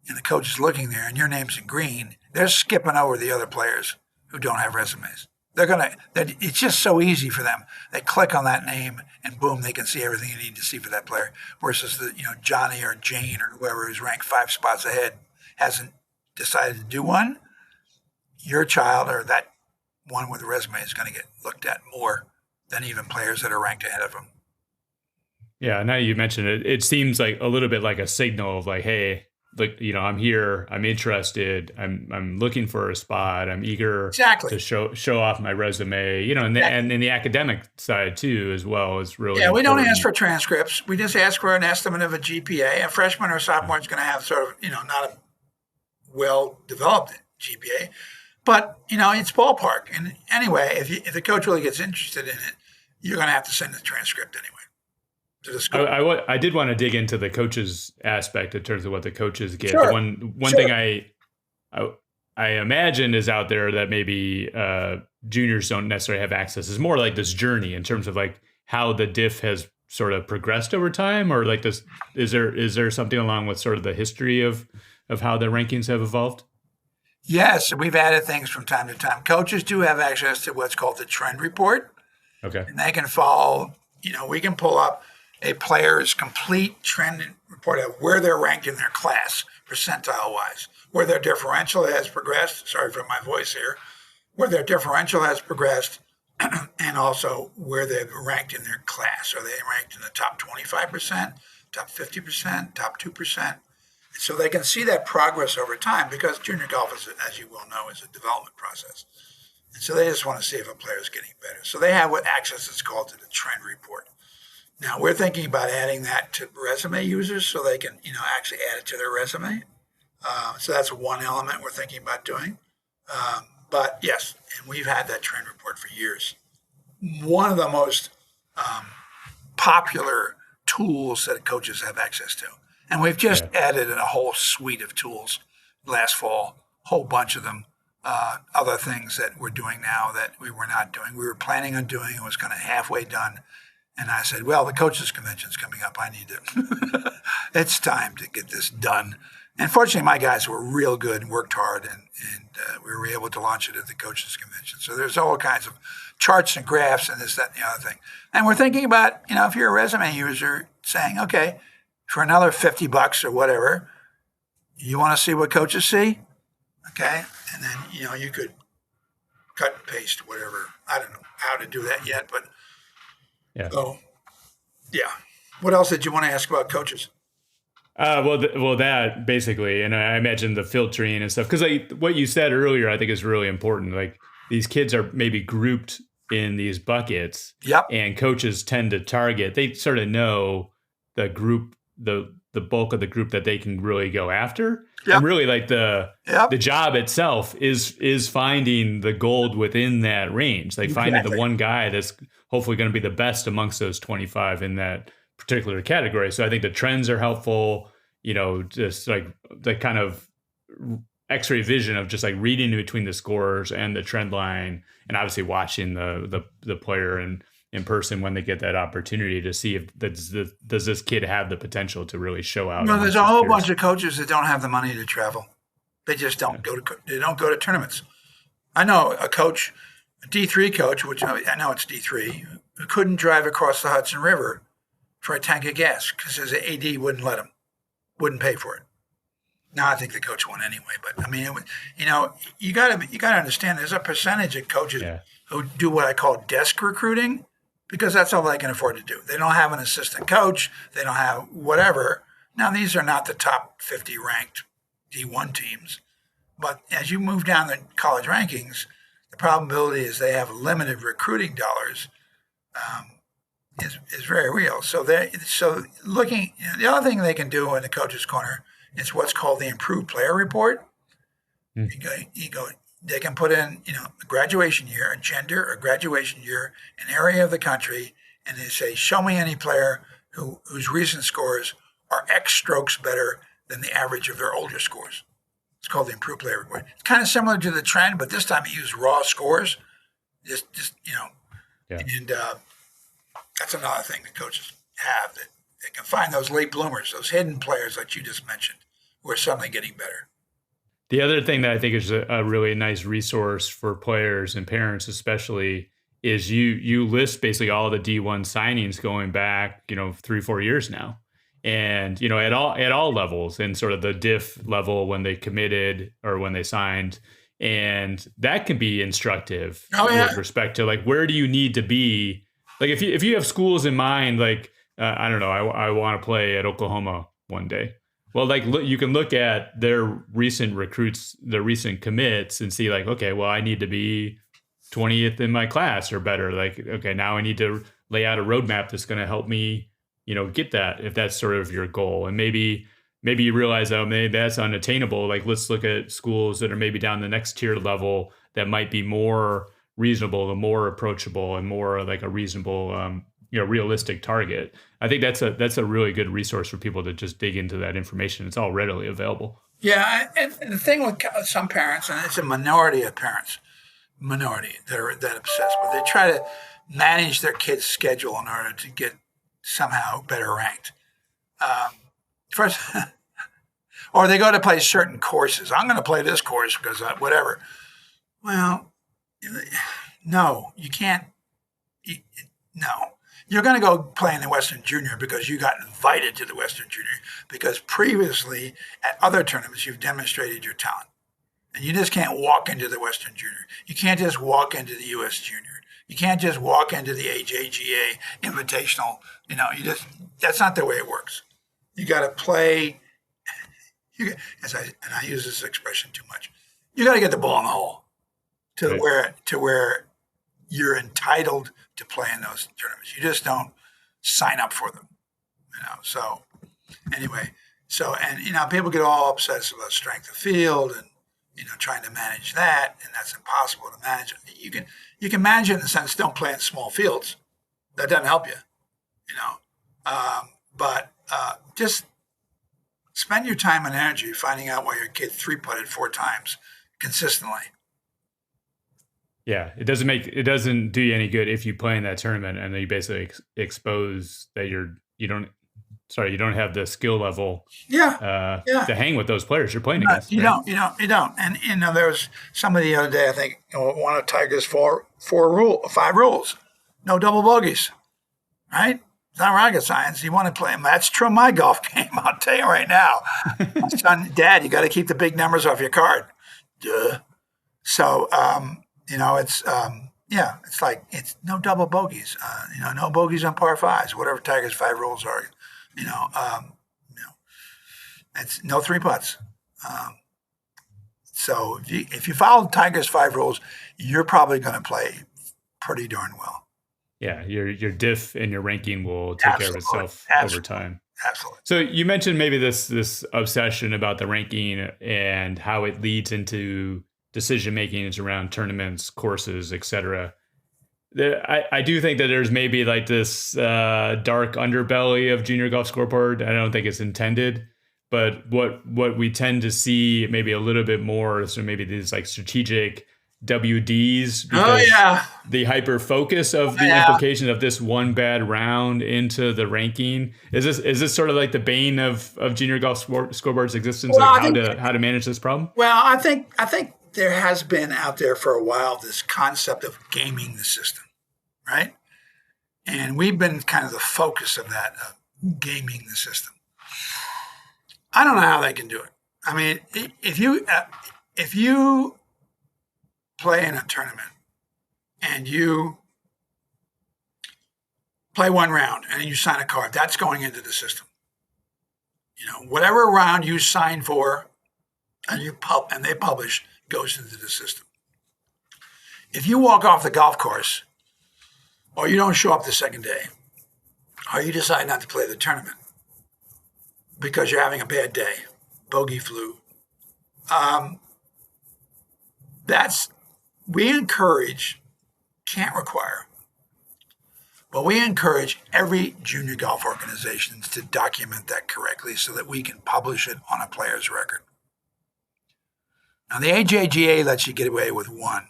and the coach is looking there and your name's in green, they're skipping over the other players who don't have resumes. It's just so easy for them. They click on that name and boom, they can see everything you need to see for that player. Versus Johnny or Jane or whoever who's ranked 5 spots ahead hasn't decided to do one. Your child or that one with a resume is going to get looked at more than even players that are ranked ahead of them. Yeah, now you mentioned it, it seems like a little bit like a signal of like, hey, look, I'm here, I'm interested, I'm looking for a spot, I'm eager to show off my resume, and in the academic side too, as well, is really important. We don't ask for transcripts. We just ask for an estimate of a GPA. A freshman or sophomore is going to have sort of, not a well-developed GPA, but, it's ballpark. And anyway, if the coach really gets interested in it, you're going to have to send the transcript anyway. I did want to dig into the coaches aspect in terms of what the coaches get. Sure. One thing I imagine is out there that maybe juniors don't necessarily have access is more like this journey in terms of like how the diff has sort of progressed over time, or like this, is there something along with sort of the history of how the rankings have evolved? Yes, we've added things from time to time. Coaches do have access to what's called the trend report. Okay. And they can follow, we can pull up a player's complete trend report of where they're ranked in their class, percentile-wise, where their differential has progressed. Sorry for my voice here. Where their differential has progressed, and also where they've ranked in their class. Are they ranked in the top 25%, top 50%, top 2%? So they can see that progress over time because junior golf, as you well know, is a development process. And so they just want to see if a player is getting better. So they have what access is called to the trend report. Now we're thinking about adding that to resume users so they can, actually add it to their resume. So that's one element we're thinking about doing. But yes, and we've had that trend report for years. One of the most popular tools that coaches have access to. And we've just added in a whole suite of tools last fall, a whole bunch of them. Other things that we're doing now that we were not doing. We were planning on doing, it was kind of halfway done. And I said, well, the coaches convention's coming up. I need to, it's time to get this done. And fortunately, my guys were real good and worked hard, and we were able to launch it at the coaches convention. So there's all kinds of charts and graphs and this, that, and the other thing. And we're thinking about, if you're a resume user, saying, okay, for another $50 or whatever, you want to see what coaches see? Okay. And then, you could cut and paste whatever. I don't know how to do that yet, but yeah. So, yeah. What else did you want to ask about coaches? Well, that basically, and I imagine the filtering and stuff, because like what you said earlier, I think is really important. Like these kids are maybe grouped in these buckets, and coaches tend to target. They sort of know the group, the bulk of the group that they can really go after. And really, like the job itself is finding the gold within that range, like finding the one guy that's hopefully going to be the best amongst those 25 in that particular category. So I think the trends are helpful, just like the kind of X-ray vision of just like reading between the scores and the trend line, and obviously watching the player and in person when they get that opportunity to see if does this kid have the potential to really show out. No, there's a whole bunch of coaches that don't have the money to travel. They just don't go to tournaments. I know a coach, a D3 coach, which I know it's D3, who couldn't drive across the Hudson River for a tank of gas because his AD wouldn't let him, wouldn't pay for it. Now I think the coach won anyway, but I mean, you got to understand there's a percentage of coaches who do what I call desk recruiting because that's all they can afford to do. They don't have an assistant coach. They don't have whatever. Now, these are not the top 50 ranked D1 teams, but as you move down the college rankings, the probability is they have limited recruiting dollars is very real. So looking, the other thing they can do in the coach's corner is what's called the improved player report. They can put in, a graduation year, a gender, a graduation year, an area of the country, and they say, show me any player whose recent scores are X strokes better than the average of their older scores. It's called the improved player report. It's kind of similar to the trend, but this time you use raw scores. Just Yeah. And that's another thing that coaches have, that they can find those late bloomers, those hidden players that you just mentioned, who are suddenly getting better. The other thing that I think is a really nice resource for players and parents, especially, is you list basically all the D1 signings going back, 3-4 years now, and at all levels, and sort of the diff level when they committed or when they signed, and that can be instructive with respect to like, where do you need to be? Like if you have schools in mind, like I don't know, I want to play at Oklahoma one day. Well, like you can look at their recent recruits, their recent commits, and see like, okay, well, I need to be 20th in my class or better. Like, okay, now I need to lay out a roadmap that's going to help me, get that, if that's sort of your goal. And maybe you realize, oh, maybe that's unattainable. Like, let's look at schools that are maybe down the next tier level that might be more reasonable and more approachable and more like a reasonable, realistic target. I think that's a really good resource for people to just dig into that information. It's all readily available. Yeah, and the thing with some parents, and it's a minority of parents, that are that obsessed, but they try to manage their kids' schedule in order to get somehow better ranked. First, or they go to play certain courses. I'm going to play this course because whatever. Well, no, you can't. No. You're going to go play in the Western Junior because you got invited to the Western Junior, because previously at other tournaments you've demonstrated your talent. And you just can't walk into the Western Junior. You can't just walk into the U.S. Junior. You can't just walk into the AJGA Invitational. That's not the way it works. You got to play. And I use this expression too much. You got to get the ball in the hole to where you're entitled to play in those tournaments. You just don't sign up for them, So anyway, people get all obsessed about strength of field and trying to manage that, and that's impossible to manage. You can manage it in the sense, don't play in small fields. That doesn't help you, But just spend your time and energy finding out why your kid 3-putted 4 times consistently. Yeah, it doesn't do you any good if you play in that tournament and then you basically expose that you don't have the skill level to hang with those players you're playing against. You don't. And there was somebody the other day, I think, one of Tiger's 5 rules. No double bogeys, right? It's not rocket science. You want to play them. That's true in my golf game. I'll tell you right now. My son, Dad, you got to keep the big numbers off your card. Duh. So, it's like, it's no double bogeys, no bogeys on par 5s, whatever Tiger's 5 rules are, it's no 3 putts. So if you follow Tiger's 5 rules, you're probably going to play pretty darn well. Yeah, your diff and your ranking will take care of itself over time. Absolutely. So you mentioned maybe this obsession about the ranking and how it leads into decision making around tournaments, courses, etc. I do think that there's maybe like this dark underbelly of Junior Golf Scoreboard. I don't think it's intended, but what we tend to see maybe a little bit more, so maybe these like strategic WDs, because the hyper focus of the implication of this one bad round into the ranking. Is this sort of like the bane of Junior Golf Scoreboard's existence? Well, like how to manage this problem? Well, I think there has been out there for a while this concept of gaming the system, right? And we've been kind of the focus of that, of gaming the system. I don't know how they can do it. I mean, if you play in a tournament and you play one round, and you sign a card. That's going into the system. Whatever round you sign for and they publish goes into the system. If you walk off the golf course, or you don't show up the second day, or you decide not to play the tournament because you're having a bad day, bogey flu, we encourage, can't require, but we encourage every junior golf organization to document that correctly so that we can publish it on a player's record. Now, the AJGA lets you get away with one.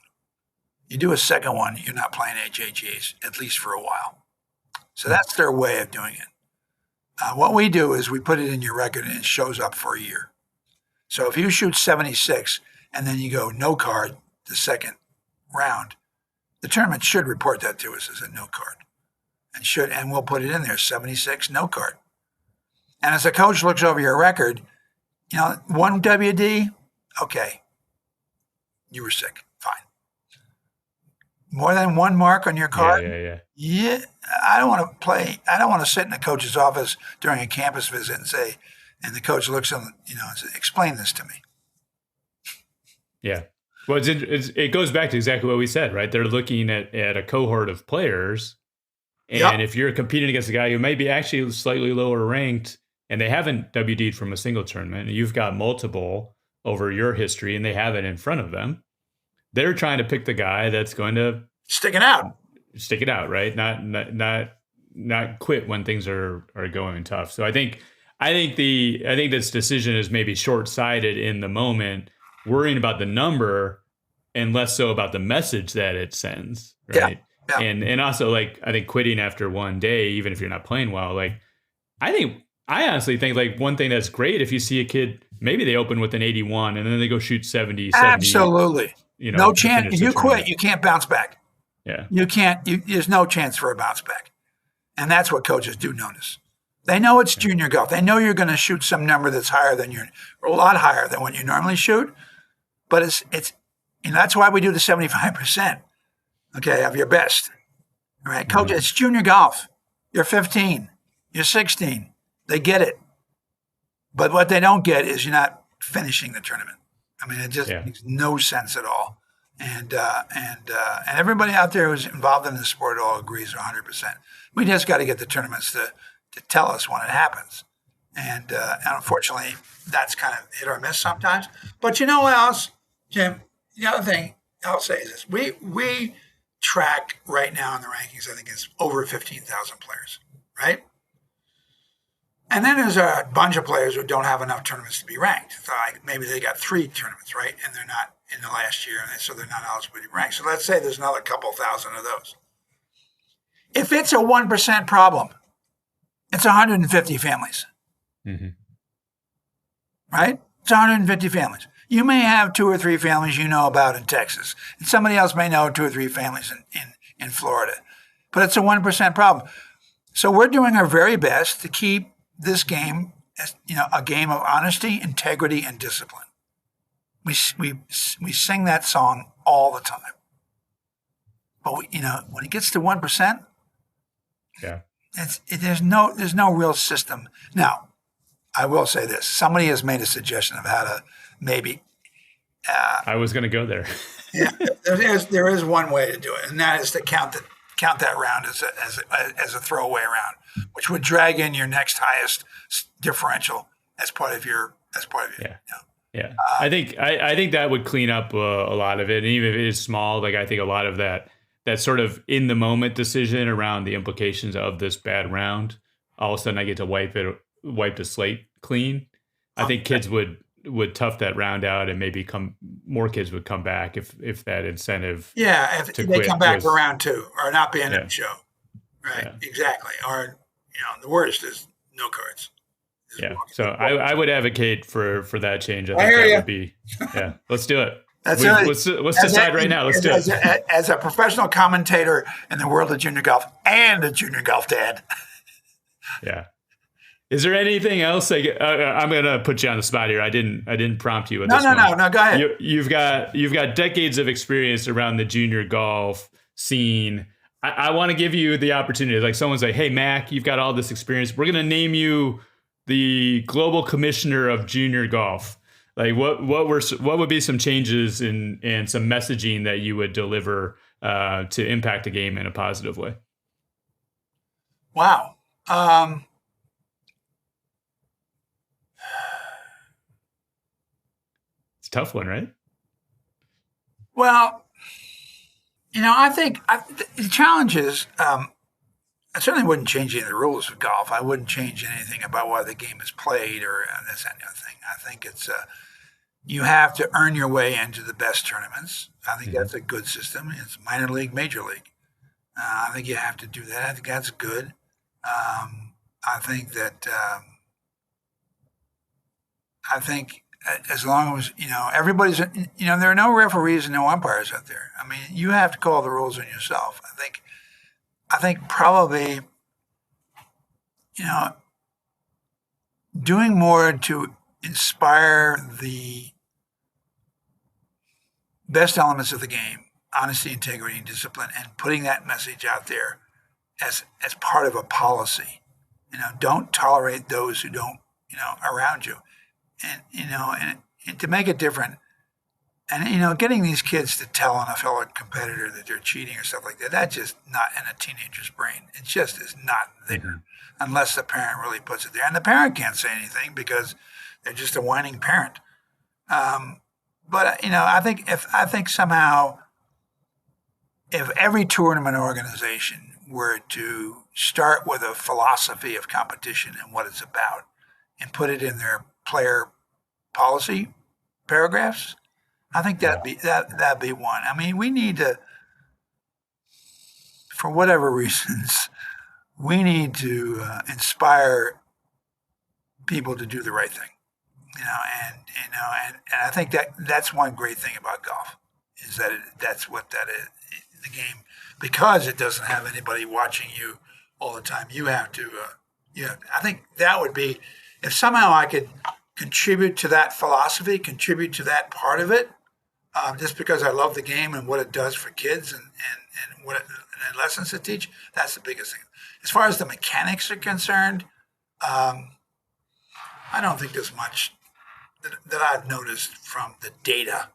You do a second one, you're not playing AJGAs, at least for a while. So that's their way of doing it. What we do is we put it in your record and it shows up for a year. So if you shoot 76 and then you go no card the second round, the tournament should report that to us as a no card. And we'll put it in there, 76, no card. And as the coach looks over your record, one WD, okay, you were sick, fine. More than one mark on your card? Yeah, I don't want to play. I don't want to sit in the coach's office during a campus visit and the coach looks at and says, explain this to me. Yeah. Well, it goes back to exactly what we said, right? They're looking at a cohort of players. And if you're competing against a guy who may be actually slightly lower ranked and they haven't WD'd from a single tournament, and you've got multiple over your history and they have it in front of them, they're trying to pick the guy that's going to stick it out, right? Not quit when things are going tough. So I think this decision is maybe short-sighted in the moment, worrying about the number and less so about the message that it sends, right? Yeah. And also, I think quitting after one day, even if you're not playing well, I honestly think one thing that's great, if you see a kid, maybe they open with an 81 and then they go shoot 70. Absolutely. No chance. If you quit, you can't bounce back. Yeah. You can't. There's no chance for a bounce back. And that's what coaches do notice. They know it's junior golf. They know you're going to shoot some number that's higher than or a lot higher than what you normally shoot. But it's that's why we do the 75%. Okay, of your best. All right, coach, it's junior golf. You're 15. You're 16. They get it. But what they don't get is you're not finishing the tournament. I mean, it just makes no sense at all. And everybody out there who's involved in the sport all agrees 100%. We just got to get the tournaments to tell us when it happens. And unfortunately, that's kind of hit or miss sometimes. But you know what else, Jim? The other thing I'll say is this. We track right now in the rankings, I think it's over 15,000 players, right? And then there's a bunch of players who don't have enough tournaments to be ranked. So maybe they got 3 tournaments, right? And they're not in the last year, and so they're not eligible to be ranked. So let's say there's another couple thousand of those. If it's a 1% problem, it's 150 families. Mm-hmm. Right? It's 150 families. You may have 2 or 3 families you know about in Texas, and somebody else may know 2 or 3 families in Florida. But it's a 1% problem. So we're doing our very best to keep this game as a game of honesty, integrity, and discipline. We sing that song all the time. But when it gets to 1%, there's no real system. Now, I will say this: somebody has made a suggestion of how to maybe. I was going to go there. Yeah, there is one way to do it, and that is to count that round as a throwaway round, which would drag in your next highest differential as part of your. Yeah. I think that would clean up a lot of it, and even if it is small, I think a lot of that sort of in the moment decision around the implications of this bad round. All of a sudden, I get to wipe the slate clean. I think kids would tough that round out, and maybe more kids would come back if that incentive. Yeah, if they come back for round 2 or not being in the show, right? Yeah. Exactly. Or the worst is no cards. Yeah, so I would advocate for that change. I think that would be, let's do it. Let's decide right now. Let's do it. As a professional commentator in the world of junior golf and a junior golf dad. Yeah. Is there anything else? I'm going to put you on the spot here. I didn't prompt you with this one. No. Go ahead. You've got decades of experience around the junior golf scene. I want to give you the opportunity. Like someone's like, hey, Mac, you've got all this experience. We're going to name you the global commissioner of junior golf. Like what would be some changes and some messaging that you would deliver to impact the game in a positive way? Wow. It's a tough one, right? Well, I think the challenge is I certainly wouldn't change any of the rules of golf. I wouldn't change anything about why the game is played or this and the other thing. I think it's you have to earn your way into the best tournaments. I think that's a good system. It's minor league, major league. I think you have to do that. I think that's good. I think that as long as everybody's there are no referees and no umpires out there. I mean, you have to call the rules on yourself. I think probably doing more to inspire the best elements of the game, honesty, integrity, and discipline, and putting that message out there as part of a policy. Don't tolerate those who don't around you. And to make it different, and getting these kids to tell on a fellow competitor that they're cheating or stuff like that, that's just not in a teenager's brain. It just is not there unless the parent really puts it there. And the parent can't say anything because they're just a whining parent. But I think somehow if every tournament organization were to start with a philosophy of competition and what it's about and put it in their player policy paragraphs, I think that'd be one. I mean, we need to, for whatever reasons, we need to inspire people to do the right thing. And I think that's one great thing about golf is that that's what that is. The game, because it doesn't have anybody watching you all the time. You have to. I think that would be if somehow I could contribute to that philosophy, contribute to that part of it, just because I love the game and what it does for kids and and lessons to teach. That's the biggest thing. As far as the mechanics are concerned, I don't think there's much that I've noticed from the data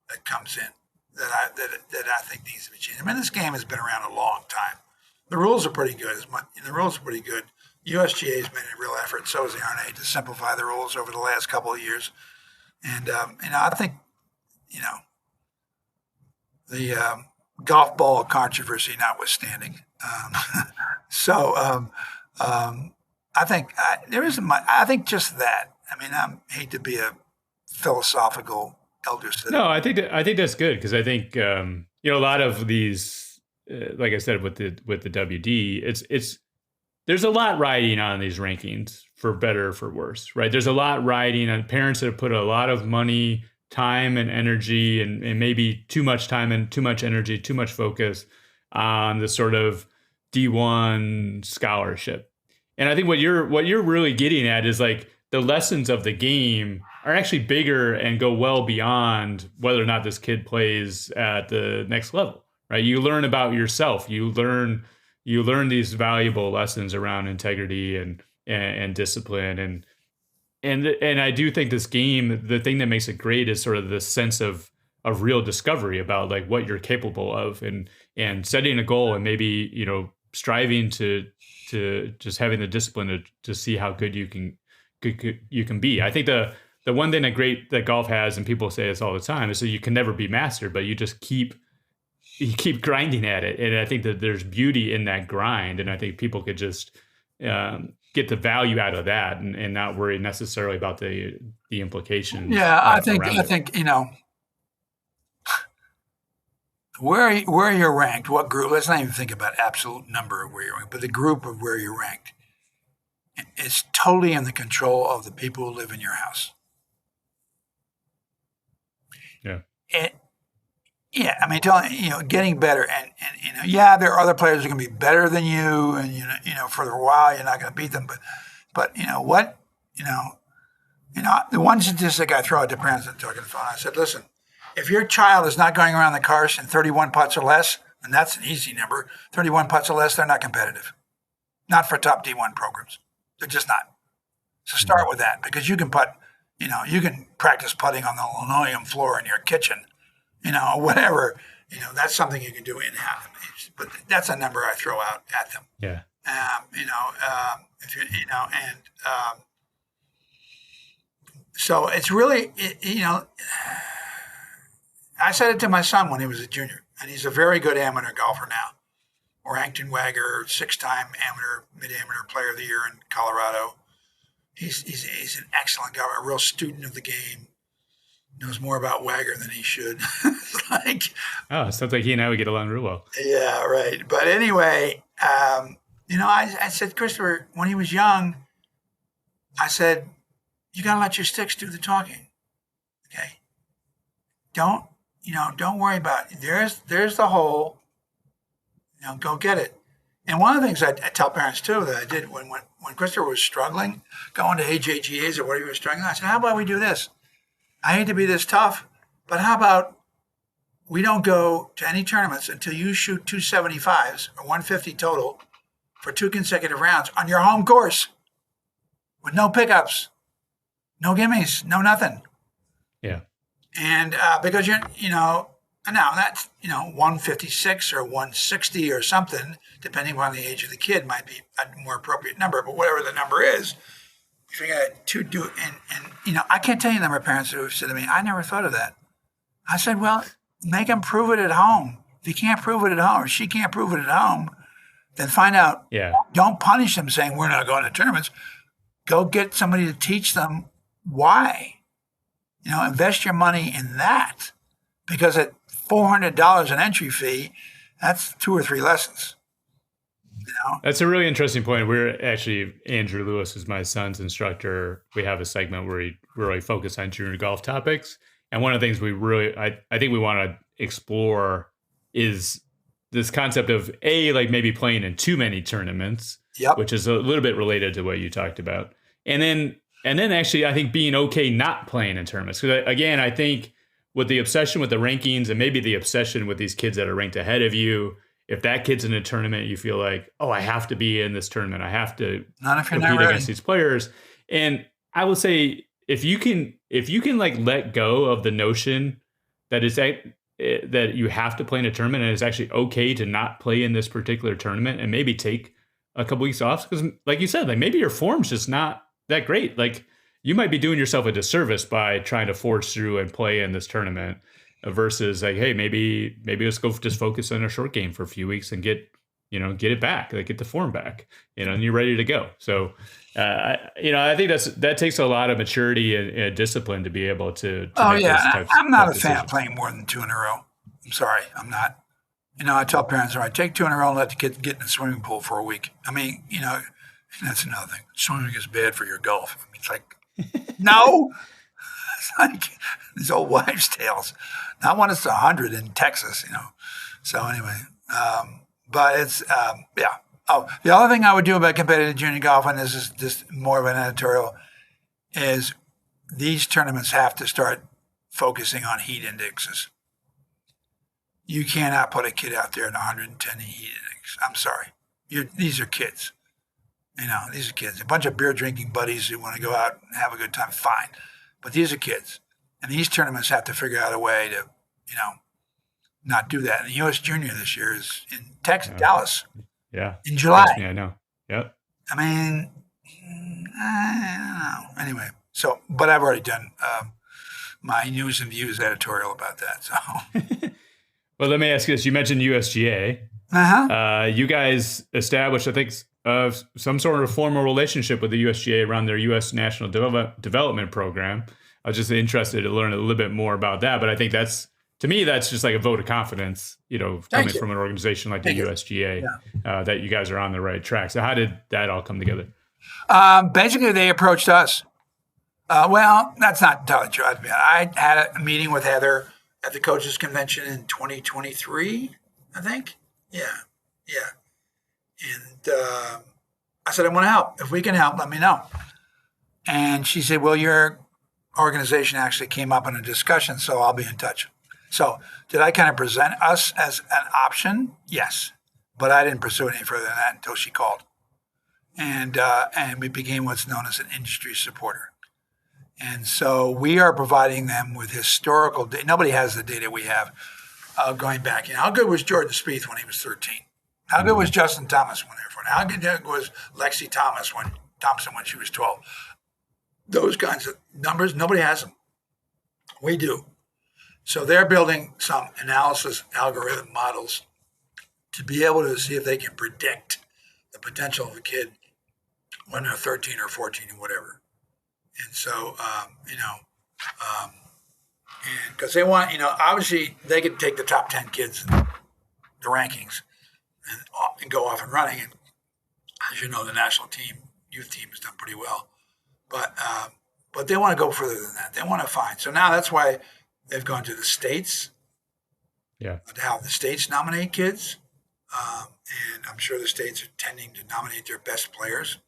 that comes in that I think needs to be changed. I mean, this game has been around a long time. The rules are pretty good. The rules are pretty good. USGA has made a real effort, so has the R&A, to simplify the rules over the last couple of years. And I think the golf ball controversy notwithstanding. I think there isn't much. I think just that. I mean, I hate to be a philosophical elder statesman. No, I think that's good because I think a lot of these, like I said with the WD, it's there's a lot riding on these rankings for better or for worse, right? There's a lot riding on parents that have put a lot of money, time, and energy, and maybe too much time and too much energy, too much focus on the sort of D1 scholarship. And I think what you're really getting at is like the lessons of the game are actually bigger and go well beyond whether or not this kid plays at the next level, right? You learn about yourself. You learn these valuable lessons around integrity and discipline. And I do think this game, the thing that makes it great is sort of this sense of real discovery about like what you're capable of and setting a goal and maybe, striving to just having the discipline to see how good you can be. I think the one thing that golf has, and people say this all the time, is that you can never be mastered, but you just keep grinding at it. And I think that there's beauty in that grind. And I think people could just get the value out of that and not worry necessarily about the implications. Yeah, I think where you're ranked, what group, let's not even think about absolute number of where you're ranked, but the group of where you're ranked is totally in the control of the people who live in your house. Yeah. I mean, getting better, and there are other players who can be better than you, and for a while you're not going to beat them, but what, the one statistic I throw at the parents that talking to the phone, I said, listen, if your child is not going around the course in 31 putts or less, And that's an easy number. 31 putts or less, they're not competitive. Not for top D1 programs. They're just not. So start with that, because you can putt, you can practice putting on the linoleum floor in your kitchen, whatever. That's something you can do in-house. But that's a number I throw out at them. Yeah. So it's really, I said it to my son when he was a junior, and he's a very good amateur golfer now. Ranked in Wagger, 6-time mid-amateur player of the year in Colorado. He's an excellent golfer, a real student of the game. Knows more about Wagger than he should. It sounds like he and I would get along real well. Yeah, right. But anyway, I said, Christopher, when he was young, I said, you got to let your sticks do the talking. Okay. Don't worry about it. There's the hole. Go get it. And one of the things I tell parents too that I did when Christopher was struggling, going to AJGAs or whatever he was struggling, I said, how about we do this? I hate to be this tough, but how about we don't go to any tournaments until you shoot 275s or 150 total for 2 consecutive rounds on your home course with no pickups, no gimmies, no nothing. Yeah. And because now that's 156 or 160 or something, depending on the age of the kid, might be a more appropriate number. But whatever the number is, if you got to do, and I can't tell you the number of parents who have said to me, "I never thought of that." I said, "Well, make them prove it at home. If you can't prove it at home, or she can't prove it at home, then find out. Yeah. Don't punish them saying we're not going to tournaments. Go get somebody to teach them why. Invest your money in that, because at $400 an entry fee, that's 2 or 3 lessons. That's a really interesting point. We're actually, Andrew Lewis is my son's instructor. We have a segment where we really focus on junior golf topics. And one of the things I think we want to explore is this concept of maybe playing in too many tournaments, which is a little bit related to what you talked about. And then actually, I think being okay not playing in tournaments. Because again, I think with the obsession with the rankings and maybe the obsession with these kids that are ranked ahead of you, if that kid's in a tournament, you feel like, oh, I have to be in this tournament. I have to compete against these players. And I will say, if you can like let go of the notion that that you have to play in a tournament and it's actually okay to not play in this particular tournament and maybe take a couple weeks off, because like you said, like maybe your form's just not that great. Like you might be doing yourself a disservice by trying to force through and play in this tournament versus like, hey, maybe let's go just focus on a short game for a few weeks and get it back, like get the form back, and you're ready to go. So, I think that takes a lot of maturity and discipline to be able to make those types I'm not a decisions. fan of playing more than 2 in a row. I'm sorry, I'm not. I tell parents, all right, take 2 in a row and let the kid get in the swimming pool for a week. I mean, that's another thing. Swimming is bad for your golf. I mean, it's like, no. It's like these old wives' tales. Not when it's 100 in Texas, So anyway, but it's, yeah. Oh, the other thing I would do about competitive junior golf, and this is just more of an editorial, is these tournaments have to start focusing on heat indexes. You cannot put a kid out there in 110 heat index. I'm sorry. These are kids. These are kids. A bunch of beer drinking buddies who want to go out and have a good time, fine. But these are kids. And these tournaments have to figure out a way to, not do that. And the U.S. Junior this year is in Texas, Dallas. Yeah. In July. Yeah, I know. Yep. I mean, I don't know. Anyway, but I've already done my news and views editorial about that. So. Well, let me ask you this. You mentioned USGA. Uh-huh. You guys established, I think, some sort of formal relationship with the USGA around their U.S. National Development Program. I was just interested to learn a little bit more about that. But I think to me, that's just like a vote of confidence, coming from an organization like the USGA, that you guys are on the right track. So how did that all come together? Basically, they approached us. Well, that's not entirely true. I had a meeting with Heather at the coaches convention in 2023, I think. Yeah. And I said, I want to help. If we can help, let me know. And she said, well, your organization actually came up in a discussion, so I'll be in touch. So did I kind of present us as an option? Yes, but I didn't pursue it any further than that until she called, and we became what's known as an industry supporter. And so we are providing them with historical data. Nobody has the data we have going back. How good was Jordan Spieth when he was 13? How good was Justin Thomas when they were 14? How good was Lexi Thompson when she was 12? Those kinds of numbers, nobody has them. We do. So they're building some analysis algorithm models to be able to see if they can predict the potential of a kid when they're 13 or 14 or whatever. And so, and because they want, obviously they could take the top 10 kids in the rankings and go off and running. And as you know, the national team, youth team has done pretty well. But they want to go further than that. They want to find. So now that's why they've gone to the states. Yeah. To have the states nominate kids. And I'm sure the states are tending to nominate their best players,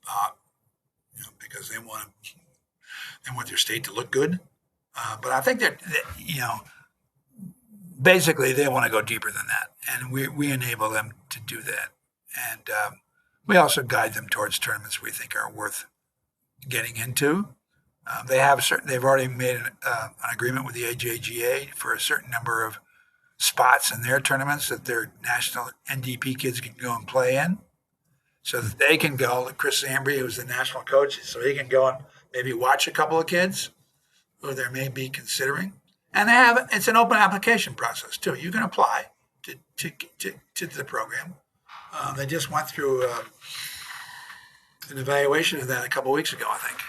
because they want their state to look good. But I think that basically they want to go deeper than that, and we enable them to do that. And we also guide them towards tournaments we think are worth getting into. They've already made an agreement with the AJGA for a certain number of spots in their tournaments that their national NDP kids can go and play in, so that they can go. Chris Zambri, who's the national coach, so he can go and maybe watch a couple of kids who they may be considering. And it's an open application process too. You can apply to the program. They just went through an evaluation of that a couple of weeks ago, I think.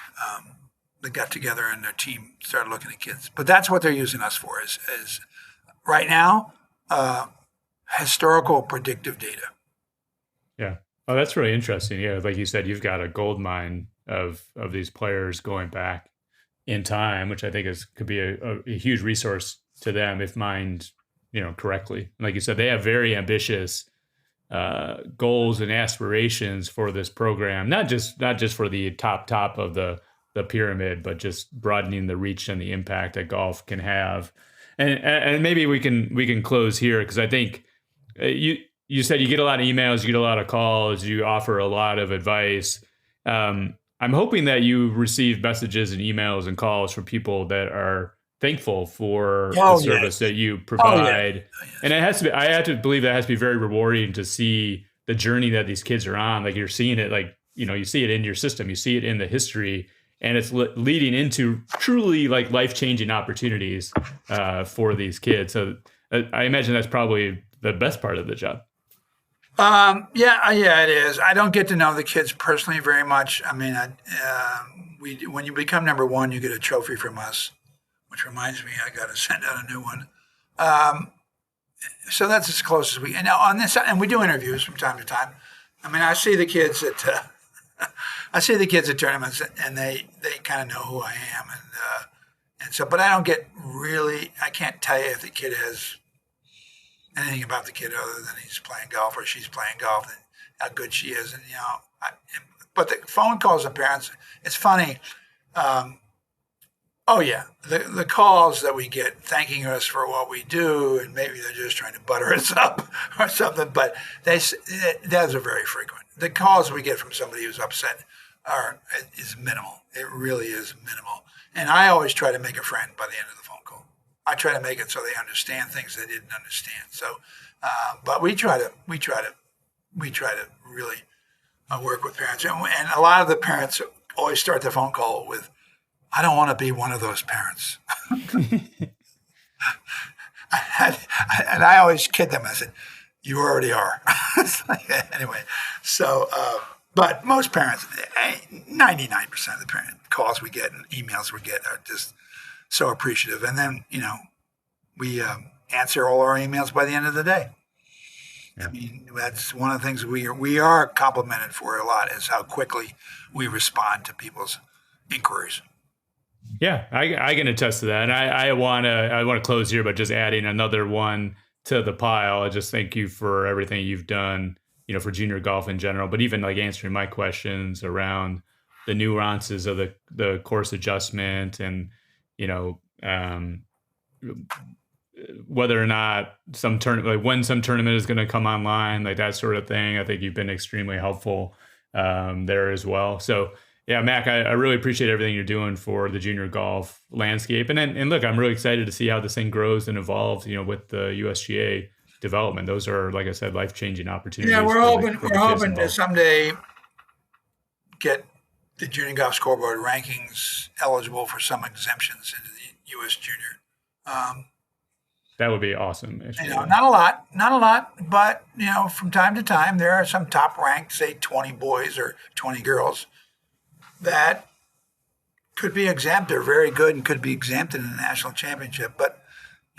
They got together and their team started looking at kids. But that's what they're using us for is right now, historical predictive data. Yeah. Oh, that's really interesting. Yeah. Like you said, you've got a gold mine of these players going back in time, which I think could be a huge resource to them if mined, correctly. Like you said, they have very ambitious goals and aspirations for this program, not just for the top of the pyramid, but just broadening the reach and the impact that golf can have. And maybe we can close here, because I think you said you get a lot of emails, you get a lot of calls, you offer a lot of advice. I'm hoping that you receive messages and emails and calls from people that are thankful for the service that you provide. And I have to believe that has to be very rewarding to see the journey that these kids are on. Like you're seeing it, you see it in your system, you see it in the history, and it's leading into truly like life-changing opportunities for these kids. So I imagine that's probably the best part of the job. Yeah, it is. I don't get to know the kids personally very much. I mean, when you become number one, you get a trophy from us, which reminds me, I got to send out a new one. So that's as close as we. And now on this, and we do interviews from time to time. I mean, I see the kids at tournaments, and they kind of know who I am, and so. But I don't get really. I can't tell you if the kid has anything about the kid other than he's playing golf or she's playing golf and how good she is. And, but the phone calls of parents, it's funny. The calls that we get thanking us for what we do, and maybe they're just trying to butter us up or something, but those are very frequent. The calls we get from somebody who's upset is minimal. It really is minimal. And I always try to make a friend by the end of the phone call. I try to make it so they understand things they didn't understand. So, but we try to really work with parents, and a lot of the parents always start the phone call with, "I don't want to be one of those parents." And I always kid them. I said, "You already are." Anyway, so but most parents, 99% of the parent calls we get and emails we get are just so appreciative. And then, we answer all our emails by the end of the day. Yeah. I mean, that's one of the things we are complimented for a lot, is how quickly we respond to people's inquiries. Yeah, I can attest to that. And I want to close here, but just adding another one to the pile. I just thank you for everything you've done, for junior golf in general, but even like answering my questions around the nuances of the course adjustment and, whether or not some tournament, like when some tournament is going to come online, like that sort of thing. I think you've been extremely helpful there as well. So yeah, Mac, I really appreciate everything you're doing for the junior golf landscape. And look, I'm really excited to see how this thing grows and evolves, with the USGA development. Those are, like I said, life-changing opportunities. Yeah, we're hoping to someday get the Junior Golf Scoreboard rankings eligible for some exemptions into the U.S. Junior. That would be awesome. Not a lot, but from time to time there are some top ranked, say 20 boys or 20 girls, that could be exempt. They're very good and could be exempted in the national championship. But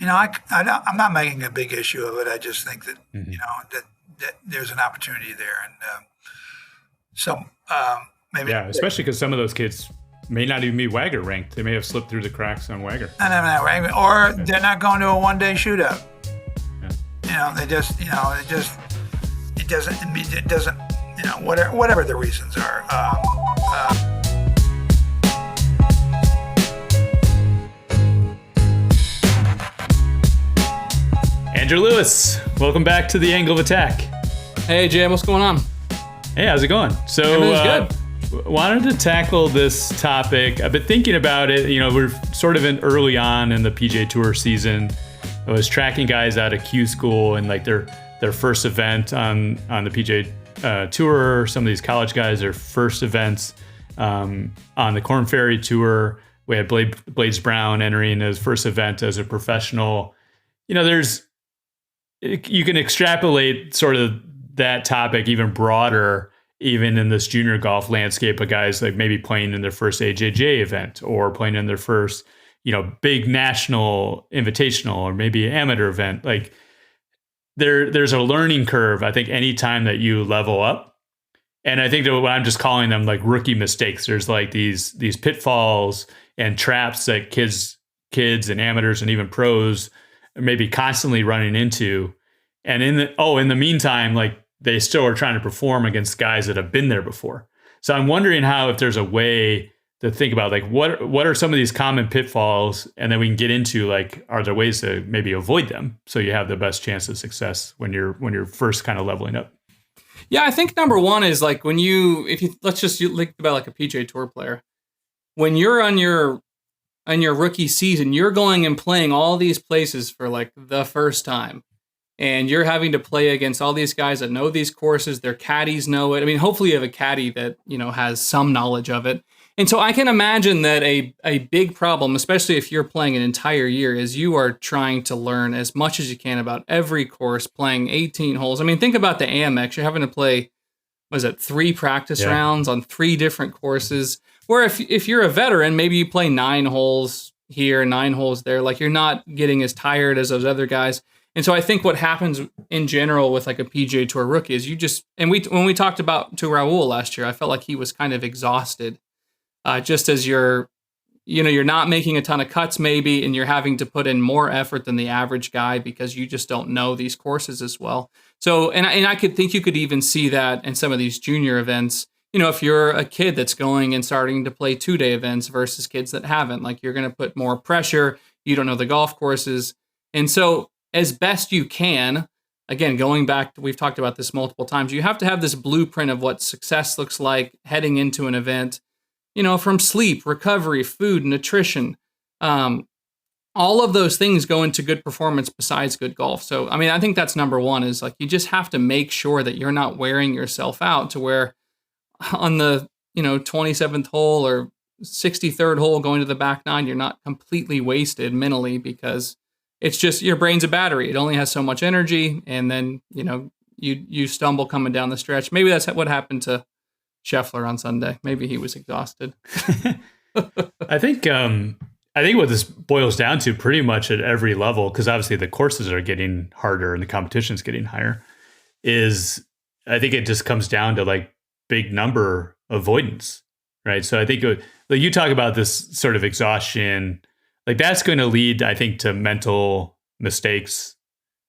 I'm not making a big issue of it. I just think that that there's an opportunity there, and maybe especially because some of those kids may not even be Wagger ranked. They may have slipped through the cracks on Wagger. Or they're not going to a one-day shootout. Yeah. It doesn't, whatever the reasons are. Andrew Lewis, welcome back to the Angle of Attack. Hey, Jim, what's going on? Hey, how's it going? So, everything's good. Wanted to tackle this topic. I've been thinking about it. We're sort of early on in the PGA Tour season. I was tracking guys out of Q School and like their first event on the PGA Tour. Some of these college guys, their first events on the Korn Ferry Tour. We had Blades Brown entering his first event as a professional. You can extrapolate sort of that topic even broader, even in this junior golf landscape of guys like maybe playing in their first AJJ event or playing in their first, big national invitational or maybe amateur event. Like there's a learning curve, I think, anytime that you level up. And I think that I'm just calling them like rookie mistakes. There's like these pitfalls and traps that kids and amateurs and even pros are maybe constantly running into. And in the meantime, like they still are trying to perform against guys that have been there before. So I'm wondering if there's a way to think about like what are some of these common pitfalls, and then we can get into like, are there ways to maybe avoid them so you have the best chance of success when you're first kind of leveling up? Yeah, I think number one is like let's just think about like a PGA Tour player. When you're on your rookie season, you're going and playing all these places for like the first time. And you're having to play against all these guys that know these courses. Their caddies know it. I mean, hopefully you have a caddy that, has some knowledge of it. And so I can imagine that a big problem, especially if you're playing an entire year, is you are trying to learn as much as you can about every course, playing 18 holes. I mean, think about the Amex. You're having to play, 3 practice rounds on 3 different courses. Where if you're a veteran, maybe you play 9 holes here, 9 holes there. Like you're not getting as tired as those other guys. And so I think what happens in general with like a PGA Tour rookie is when we talked to Raul last year, I felt like he was kind of exhausted, just as you're not making a ton of cuts maybe, and you're having to put in more effort than the average guy because you just don't know these courses as well. So, and I could think you could even see that in some of these junior events. If you're a kid that's going and starting to play 2-day events versus kids that haven't, like you're going to put more pressure. You don't know the golf courses. And so, as best you can, again, going back, we've talked about this multiple times, you have to have this blueprint of what success looks like heading into an event, from sleep, recovery, food, nutrition. All of those things go into good performance besides good golf. So, I mean, I think that's number one is like, you just have to make sure that you're not wearing yourself out to where on the, 27th hole or 63rd hole going to the back 9, you're not completely wasted mentally because it's just your brain's a battery. It only has so much energy. And then, you stumble coming down the stretch. Maybe that's what happened to Scheffler on Sunday. Maybe he was exhausted. I think what this boils down to pretty much at every level, because obviously the courses are getting harder and the competition's getting higher, is I think it just comes down to like big number avoidance, right? So I think like you talk about this sort of exhaustion, like that's going to lead, I think, to mental mistakes,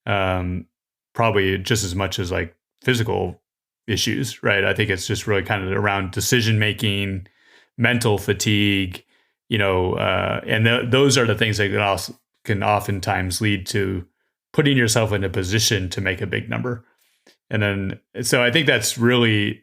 probably just as much as like physical issues, right? I think it's just really kind of around decision making, mental fatigue, and those are the things that can oftentimes lead to putting yourself in a position to make a big number. And then, so I think that's really,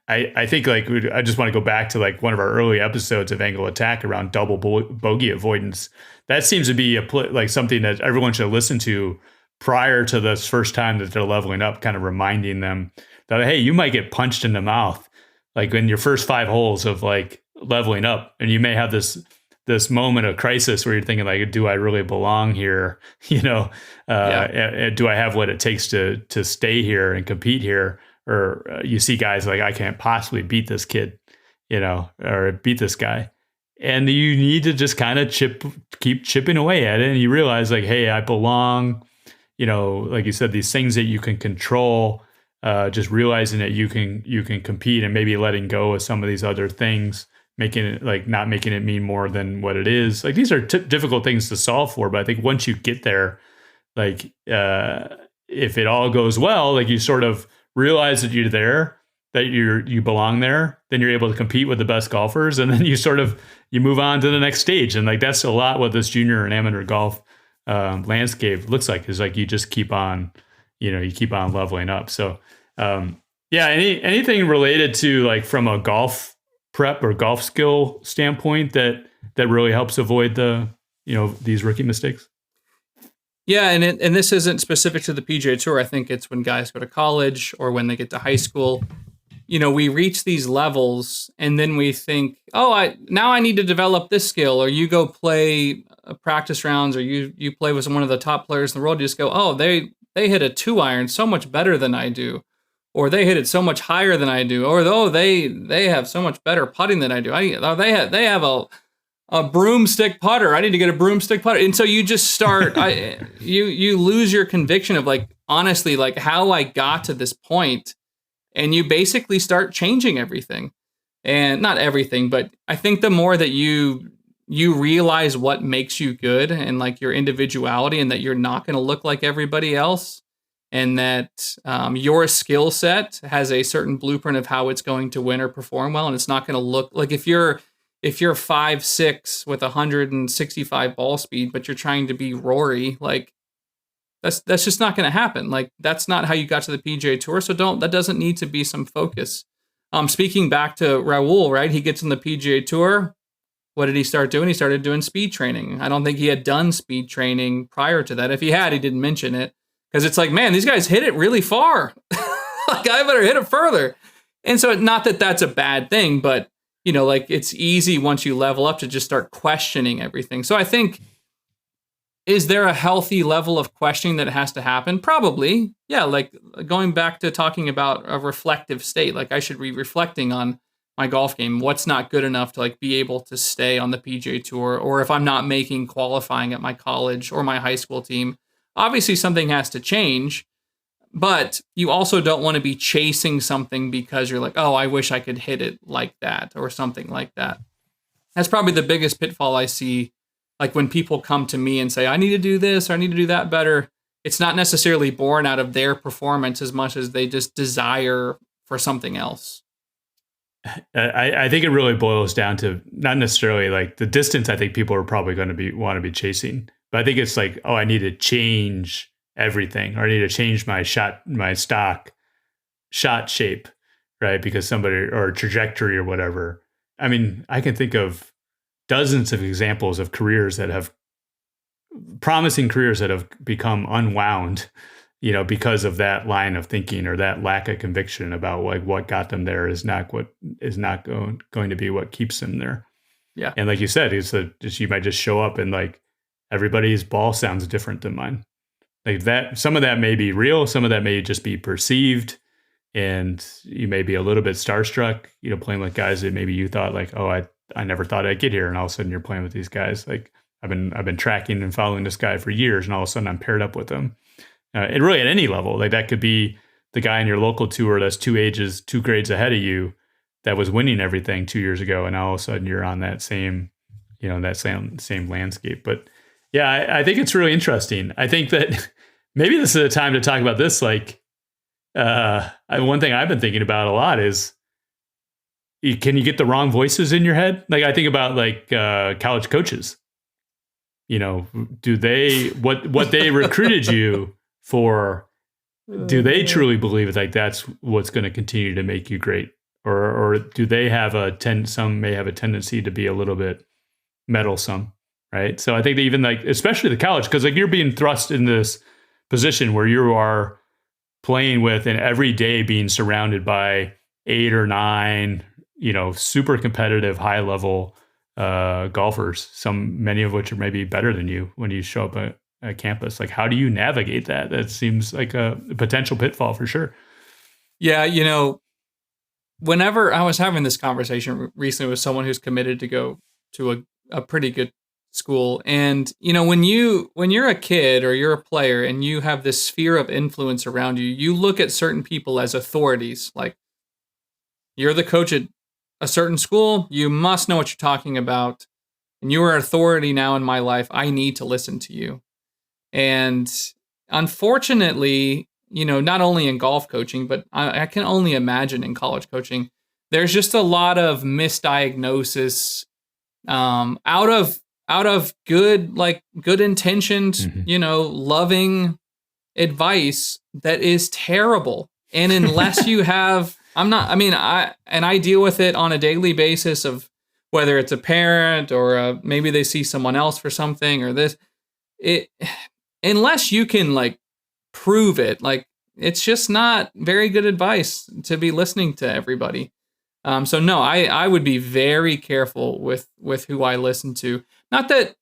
I think like, I just want to go back to like one of our early episodes of Angle Attack around double bogey avoidance. That seems to be like something that everyone should listen to prior to this first time that they're leveling up, kind of reminding them that, hey, you might get punched in the mouth, like in your first 5 holes of like leveling up. And you may have this moment of crisis where you're thinking like, do I really belong here? You know, do I have what it takes to stay here and compete here? Or you see guys like, I can't possibly beat this kid, you know, or beat this guy. And you need to just kind of keep chipping away at it. And you realize like, hey, I belong, you know, like you said, these things that you can control, just realizing that you can compete and maybe letting go of some of these other things, making it like not making it mean more than what it is. Like these are difficult things to solve for. But I think once you get there, like if it all goes well, like you sort of realize that you're there, that you belong there, then you're able to compete with the best golfers, and then you move on to the next stage. And like that's a lot what this junior and amateur golf landscape looks like, is like you just keep on, you keep on leveling up. So anything related to like from a golf prep or golf skill standpoint that really helps avoid these rookie mistakes? Yeah, and this isn't specific to the PGA Tour. I think it's when guys go to college or when they get to high school. We reach these levels and then we think, now I need to develop this skill. Or you go play practice rounds, or you play with one of the top players in the world. You just go, they hit a 2-iron so much better than I do, or they hit it so much higher than I do, or they have so much better putting than I do. They have a broomstick putter. I need to get a broomstick putter. And so you just start, you lose your conviction of like, honestly, like how I got to this point. And you basically start changing everything. And not everything, but I think the more that you realize what makes you good and like your individuality, and that you're not going to look like everybody else, and that your skill set has a certain blueprint of how it's going to win or perform well. And it's not going to look like if you're 5'6" with 165 ball speed, but you're trying to be Rory, like that's just not going to happen. Like that's not how you got to the PGA Tour. So that doesn't need to be some focus. Speaking back to Raul, right? He gets on the PGA Tour. What did he start doing? He started doing speed training. I don't think he had done speed training prior to that. If he had, he didn't mention it, because it's like, man, these guys hit it really far. Like I better hit it further. And so not that that's a bad thing, but like it's easy once you level up to just start questioning everything. So I think, is there a healthy level of questioning that has to happen? Probably. Yeah. Like going back to talking about a reflective state, like I should be reflecting on my golf game. What's not good enough to like be able to stay on the PGA Tour, or if I'm not making qualifying at my college or my high school team, obviously something has to change. But you also don't want to be chasing something because you're like, I wish I could hit it like that or something like that. That's probably the biggest pitfall I see. Like when people come to me and say, I need to do this or I need to do that better, it's not necessarily born out of their performance as much as they just desire for something else. I think it really boils down to not necessarily like the distance. I think people are probably going to want to be chasing, but I think it's like, I need to change everything, or I need to change my stock shot shape, right? Because somebody, or trajectory or whatever. I mean, I can think of dozens of examples of promising careers that have become unwound, because of that line of thinking or that lack of conviction about like what got them there is not going to be what keeps them there. Yeah. And like you said, you might just show up and like everybody's ball sounds different than mine. Like that, some of that may be real, some of that may just be perceived, and you may be a little bit starstruck, playing with guys that maybe you thought like, I never thought I'd get here, and all of a sudden you're playing with these guys. Like I've been tracking and following this guy for years, and all of a sudden I'm paired up with him. And really at any level, like that could be the guy in your local tour that's 2 grades ahead of you that was winning everything 2 years ago, and all of a sudden you're on that same landscape. But yeah, I think it's really interesting. I think that maybe this is a time to talk about this. Like, one thing I've been thinking about a lot is, can you get the wrong voices in your head? Like I think about like college coaches. do they, what they recruited you for, do they truly believe it? Like that's what's going to continue to make you great? Or do they have some may have a tendency to be a little bit meddlesome, right? So I think that even like, especially the college, because like you're being thrust in this position where you are playing with and every day being surrounded by 8 or 9, super competitive, high level golfers, many of which are maybe better than you when you show up at campus. Like, how do you navigate that? That seems like a potential pitfall for sure. Yeah, whenever I was having this conversation recently with someone who's committed to go to a pretty good school, and when you're a kid or you're a player and you have this sphere of influence around you, you look at certain people as authorities. Like, you're the coach at a certain school, you must know what you're talking about, and you are authority now in my life. I need to listen to you. And unfortunately, not only in golf coaching, but I can only imagine in college coaching, there's just a lot of misdiagnosis out of good intentioned, loving advice that is terrible. And unless you have, I deal with it on a daily basis of whether it's a parent or maybe they see someone else for something or this, unless you can prove it, it's just not very good advice to be listening to everybody. So no, I would be very careful with who I listen to. Not that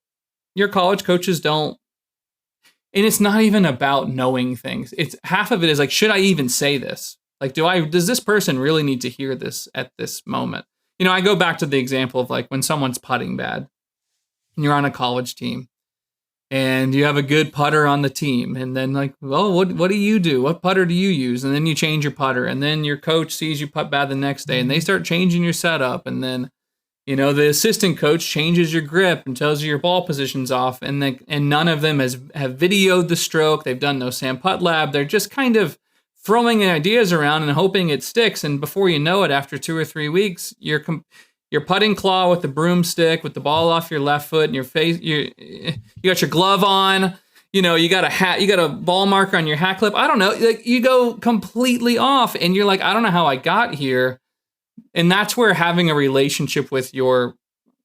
your college coaches don't, and it's not even about knowing things. It's half of it is should I even say this? Does this person really need to hear this at this moment? I go back to the example of when someone's putting bad and you're on a college team and you have a good putter on the team. And then what do you do? What putter do you use? And then you change your putter. And then your coach sees you putt bad the next day and they start changing your setup. And then, the assistant coach changes your grip and tells you your ball position's off. And none of them have videoed the stroke. They've done no Sam Putt Lab. They're just kind of throwing ideas around and hoping it sticks. And before you know it, after 2 or 3 weeks, your putting claw with the broomstick, with the ball off your left foot and your face, you got your glove on, you got a hat, you got a ball marker on your hat clip. I don't know. You go completely off and you're I don't know how I got here. And that's where having a relationship with a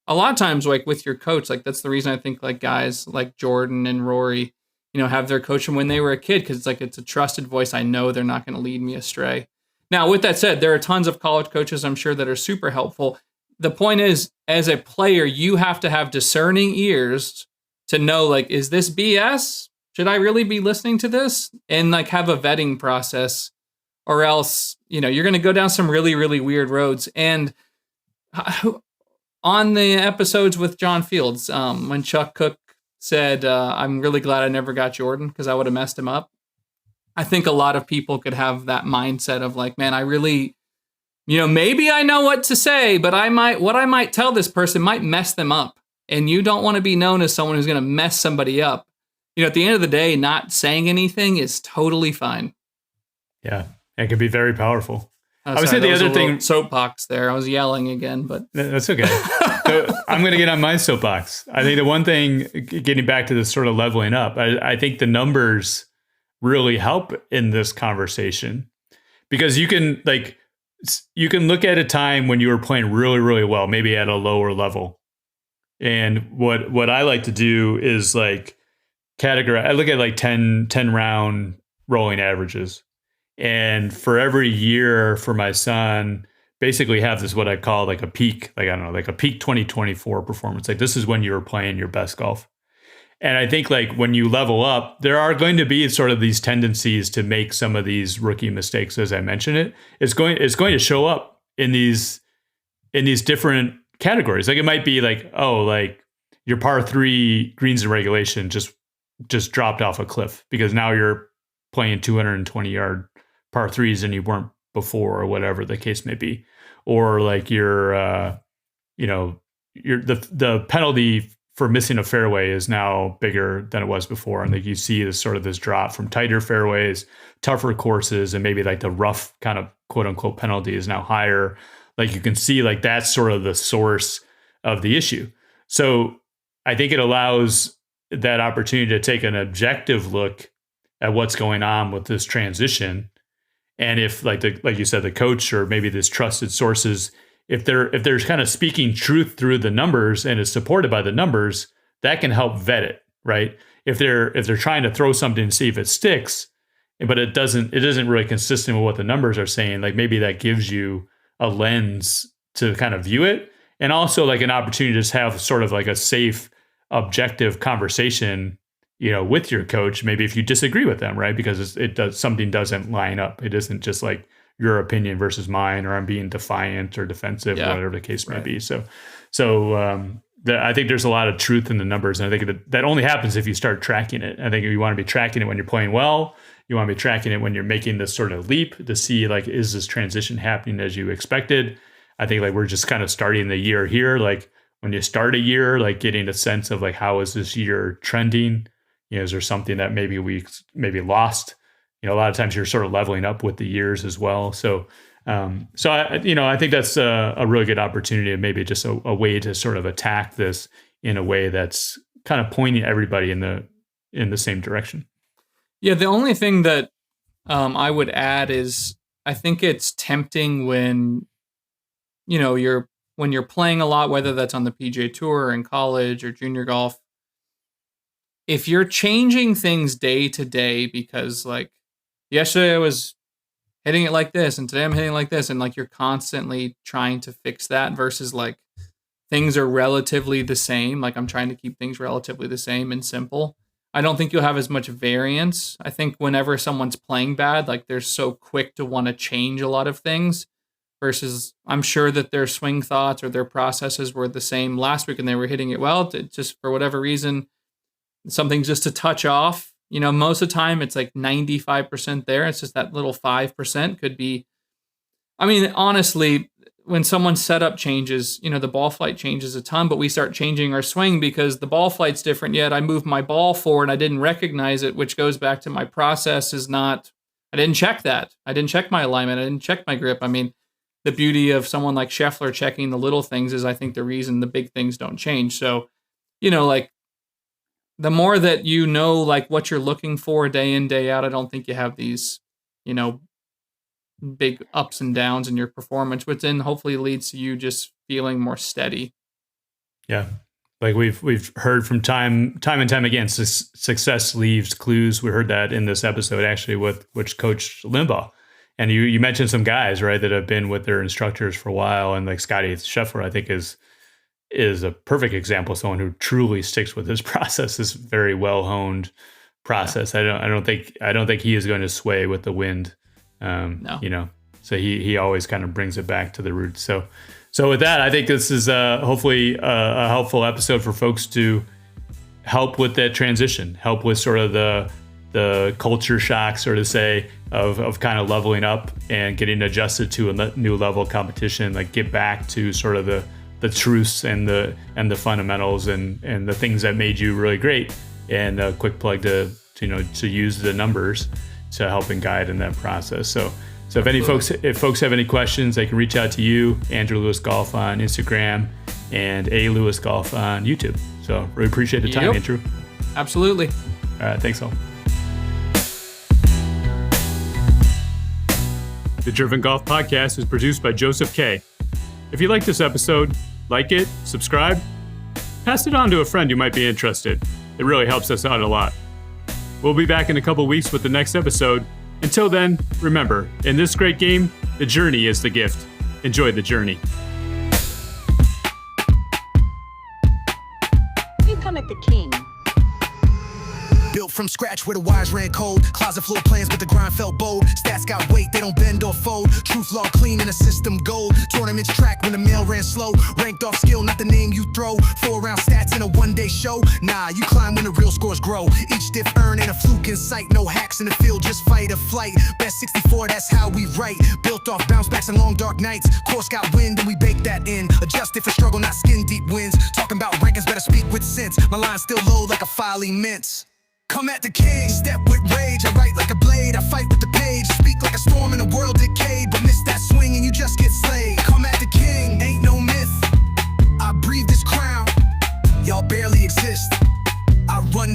lot of times with your coach, that's the reason I think guys like Jordan and Rory, have their coach from when they were a kid, because it's a trusted voice. I know they're not going to lead me astray. Now, with that said, there are tons of college coaches, I'm sure, that are super helpful. The point is, as a player, you have to have discerning ears to know, is this BS? Should I really be listening to this? And have a vetting process, or else, you're going to go down some really, really weird roads. And on the episodes with John Fields, when Chuck Cook said, I'm really glad I never got Jordan because I would have messed him up. I think a lot of people could have that mindset of man, I really, maybe I know what to say, but what I might tell this person might mess them up. And you don't want to be known as someone who's going to mess somebody up. At the end of the day, not saying anything is totally fine. Yeah, it can be very powerful. I would say the other thing, soapbox there. I was yelling again, but that's okay. So I'm going to get on my soapbox. I think the one thing, getting back to this sort of leveling up, I think the numbers really help in this conversation, because you can look at a time when you were playing really, really well, maybe at a lower level. And what I like to do is categorize. I look at 10 round rolling averages. And for every year for my son, basically have this, what I call a peak, a peak 2024 performance. This is when you were playing your best golf. And I think when you level up, there are going to be sort of these tendencies to make some of these rookie mistakes, as I mentioned it's going to show up in these different categories. It might be your par 3 greens in regulation just dropped off a cliff because now you're playing 220 yard par 3s and you weren't before, or whatever the case may be. Or the penalty for missing a fairway is now bigger than it was before. And you see this sort of this drop from tighter fairways, tougher courses, and maybe the rough kind of quote unquote penalty is now higher. You can see that's sort of the source of the issue. So I think it allows that opportunity to take an objective look at what's going on with this transition. And if like you said, the coach or maybe this trusted sources, if they're kind of speaking truth through the numbers and is supported by the numbers, that can help vet it, right? If they're trying to throw something to see if it sticks, but it isn't really consistent with what the numbers are saying, like maybe that gives you a lens to kind of view it, and also like an opportunity to just have sort of like a safe, objective conversation, with your coach, maybe if you disagree with them, right? Because something doesn't line up. It isn't just like your opinion versus mine, or I'm being defiant or defensive, or whatever the case may be. So I think there's a lot of truth in the numbers, and I think that only happens if you start tracking it. I think you want to be tracking it when you're playing well. You want to be tracking it when you're making this sort of leap to see, like, is this transition happening as you expected? I think like we're just kind of starting the year here. Like when you start a year, like getting a sense of like, how is this year trending? Is there something that maybe we lost? A lot of times you're sort of leveling up with the years as well. So I think that's a really good opportunity, and maybe just a way to sort of attack this in a way that's kind of pointing everybody in the same direction. Yeah, the only thing that I would add is I think it's tempting when you're playing a lot, whether that's on the PGA Tour or in college or junior golf. If you're changing things day to day, because like yesterday I was hitting it like this and today I'm hitting it like this, and like you're constantly trying to fix that versus like things are relatively the same. Like I'm trying to keep things relatively the same and simple. I don't think you'll have as much variance. I think whenever someone's playing bad, like they're so quick to want to change a lot of things, versus I'm sure that their swing thoughts or their processes were the same last week and they were hitting it well. Just for whatever reason, something's just a touch off. Most of the time it's like 95% there. It's just that little 5% could be. I mean, honestly, when someone's setup changes, the ball flight changes a ton, but we start changing our swing because the ball flight's different. Yet I moved my ball forward, I didn't recognize it, which goes back to my process is not, I didn't check that. I didn't check my alignment. I didn't check my grip. I mean, the beauty of someone like Scheffler checking the little things is I think the reason the big things don't change. So, like the more that like what you're looking for day in, day out, I don't think you have these, big ups and downs in your performance, which then hopefully leads to you just feeling more steady. Yeah. Like we've heard from time and time again, success leaves clues. We heard that in this episode, actually, with Coach Limbaugh. And you mentioned some guys, right, that have been with their instructors for a while. And like Scotty Scheffler, I think is a perfect example of someone who truly sticks with his process, this very well-honed process. Yeah. I don't think he is going to sway with the wind. No. So he always kind of brings it back to the roots. So with that, I think this is hopefully a helpful episode for folks to help with that transition, help with sort of the culture shock, sort of say, of kind of leveling up and getting adjusted to a new level of competition, like get back to sort of the truths and the fundamentals and the things that made you really great, and a quick plug to use the numbers to help and guide in that process. So if folks have any questions, they can reach out to you, Andrew Lewis Golf on Instagram, and A Lewis Golf on YouTube. So really appreciate the time, Andrew. Absolutely. All right, thanks all. The Driven Golf Podcast is produced by Joseph K. If you like this episode, like it, subscribe, pass it on to a friend who might be interested. It really helps us out a lot. We'll be back in a couple weeks with the next episode. Until then, remember, in this great game, the journey is the gift. Enjoy the journey. You come at the king. Built from scratch where the wires ran cold. Closet floor plans but the grind felt bold. Stats got weight, they don't bend or fold. Truth law clean and the system gold. Tournaments track when the mail ran slow. Ranked off skill, not the name you throw. 4-round stats in a one-day show. Nah, you climb when the real scores grow. Each stiff earn ain't a fluke in sight. No hacks in the field, just fight or flight. Best 64, that's how we write. Built off bounce backs and long dark nights. Course got wind and we bake that in. Adjusted for struggle, not skin deep wins. Talking about rankings, better speak with sense. My line's still low like a filing mince. Come at the king, step with rage. I write like a blade, I fight with the page. Speak like a storm in a world decayed, but miss that swing and you just get slayed. Come at the king, ain't no myth. I breathe this crown, y'all barely exist. I run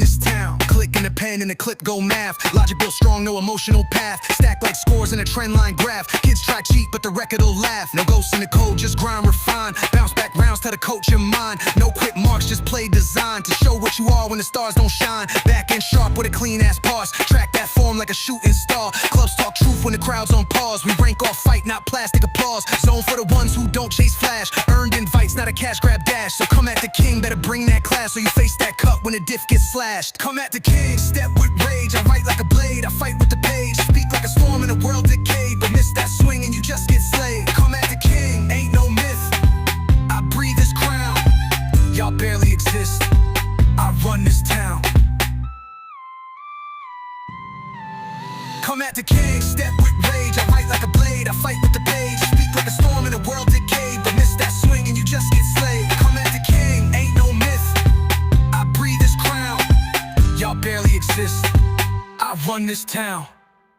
clip, go math. Logic built strong, no emotional path. Stack like scores in a trend line graph. Kids try cheat, but the record will laugh. No ghosts in the code, just grind, refine. Bounce back rounds, tell the coach your mind. No quick marks, just play design to show what you are when the stars don't shine. Back end sharp with a clean ass pass. Track that form like a shooting star. Clubs talk truth when the crowd's on pause. We rank off fight, not plastic applause. Zone for the ones who don't chase flash. Earned invites, not a cash grab dash. So come at the king, better bring that class, or you face that cut when the diff gets slashed. Come at the king, step with rage. I write like a blade, I fight with the page. Speak like a storm in a world decayed, but miss that swing and you just get slayed. Come at the king, ain't no myth. I breathe this crown. Y'all barely exist. I run this town. Come at the king, step with rage. I write like a blade, I fight with the page. Speak like a storm in a world decayed, but miss that swing and you just get slayed. Come at the king, ain't no myth. I breathe this crown. Y'all barely exist. I run this town.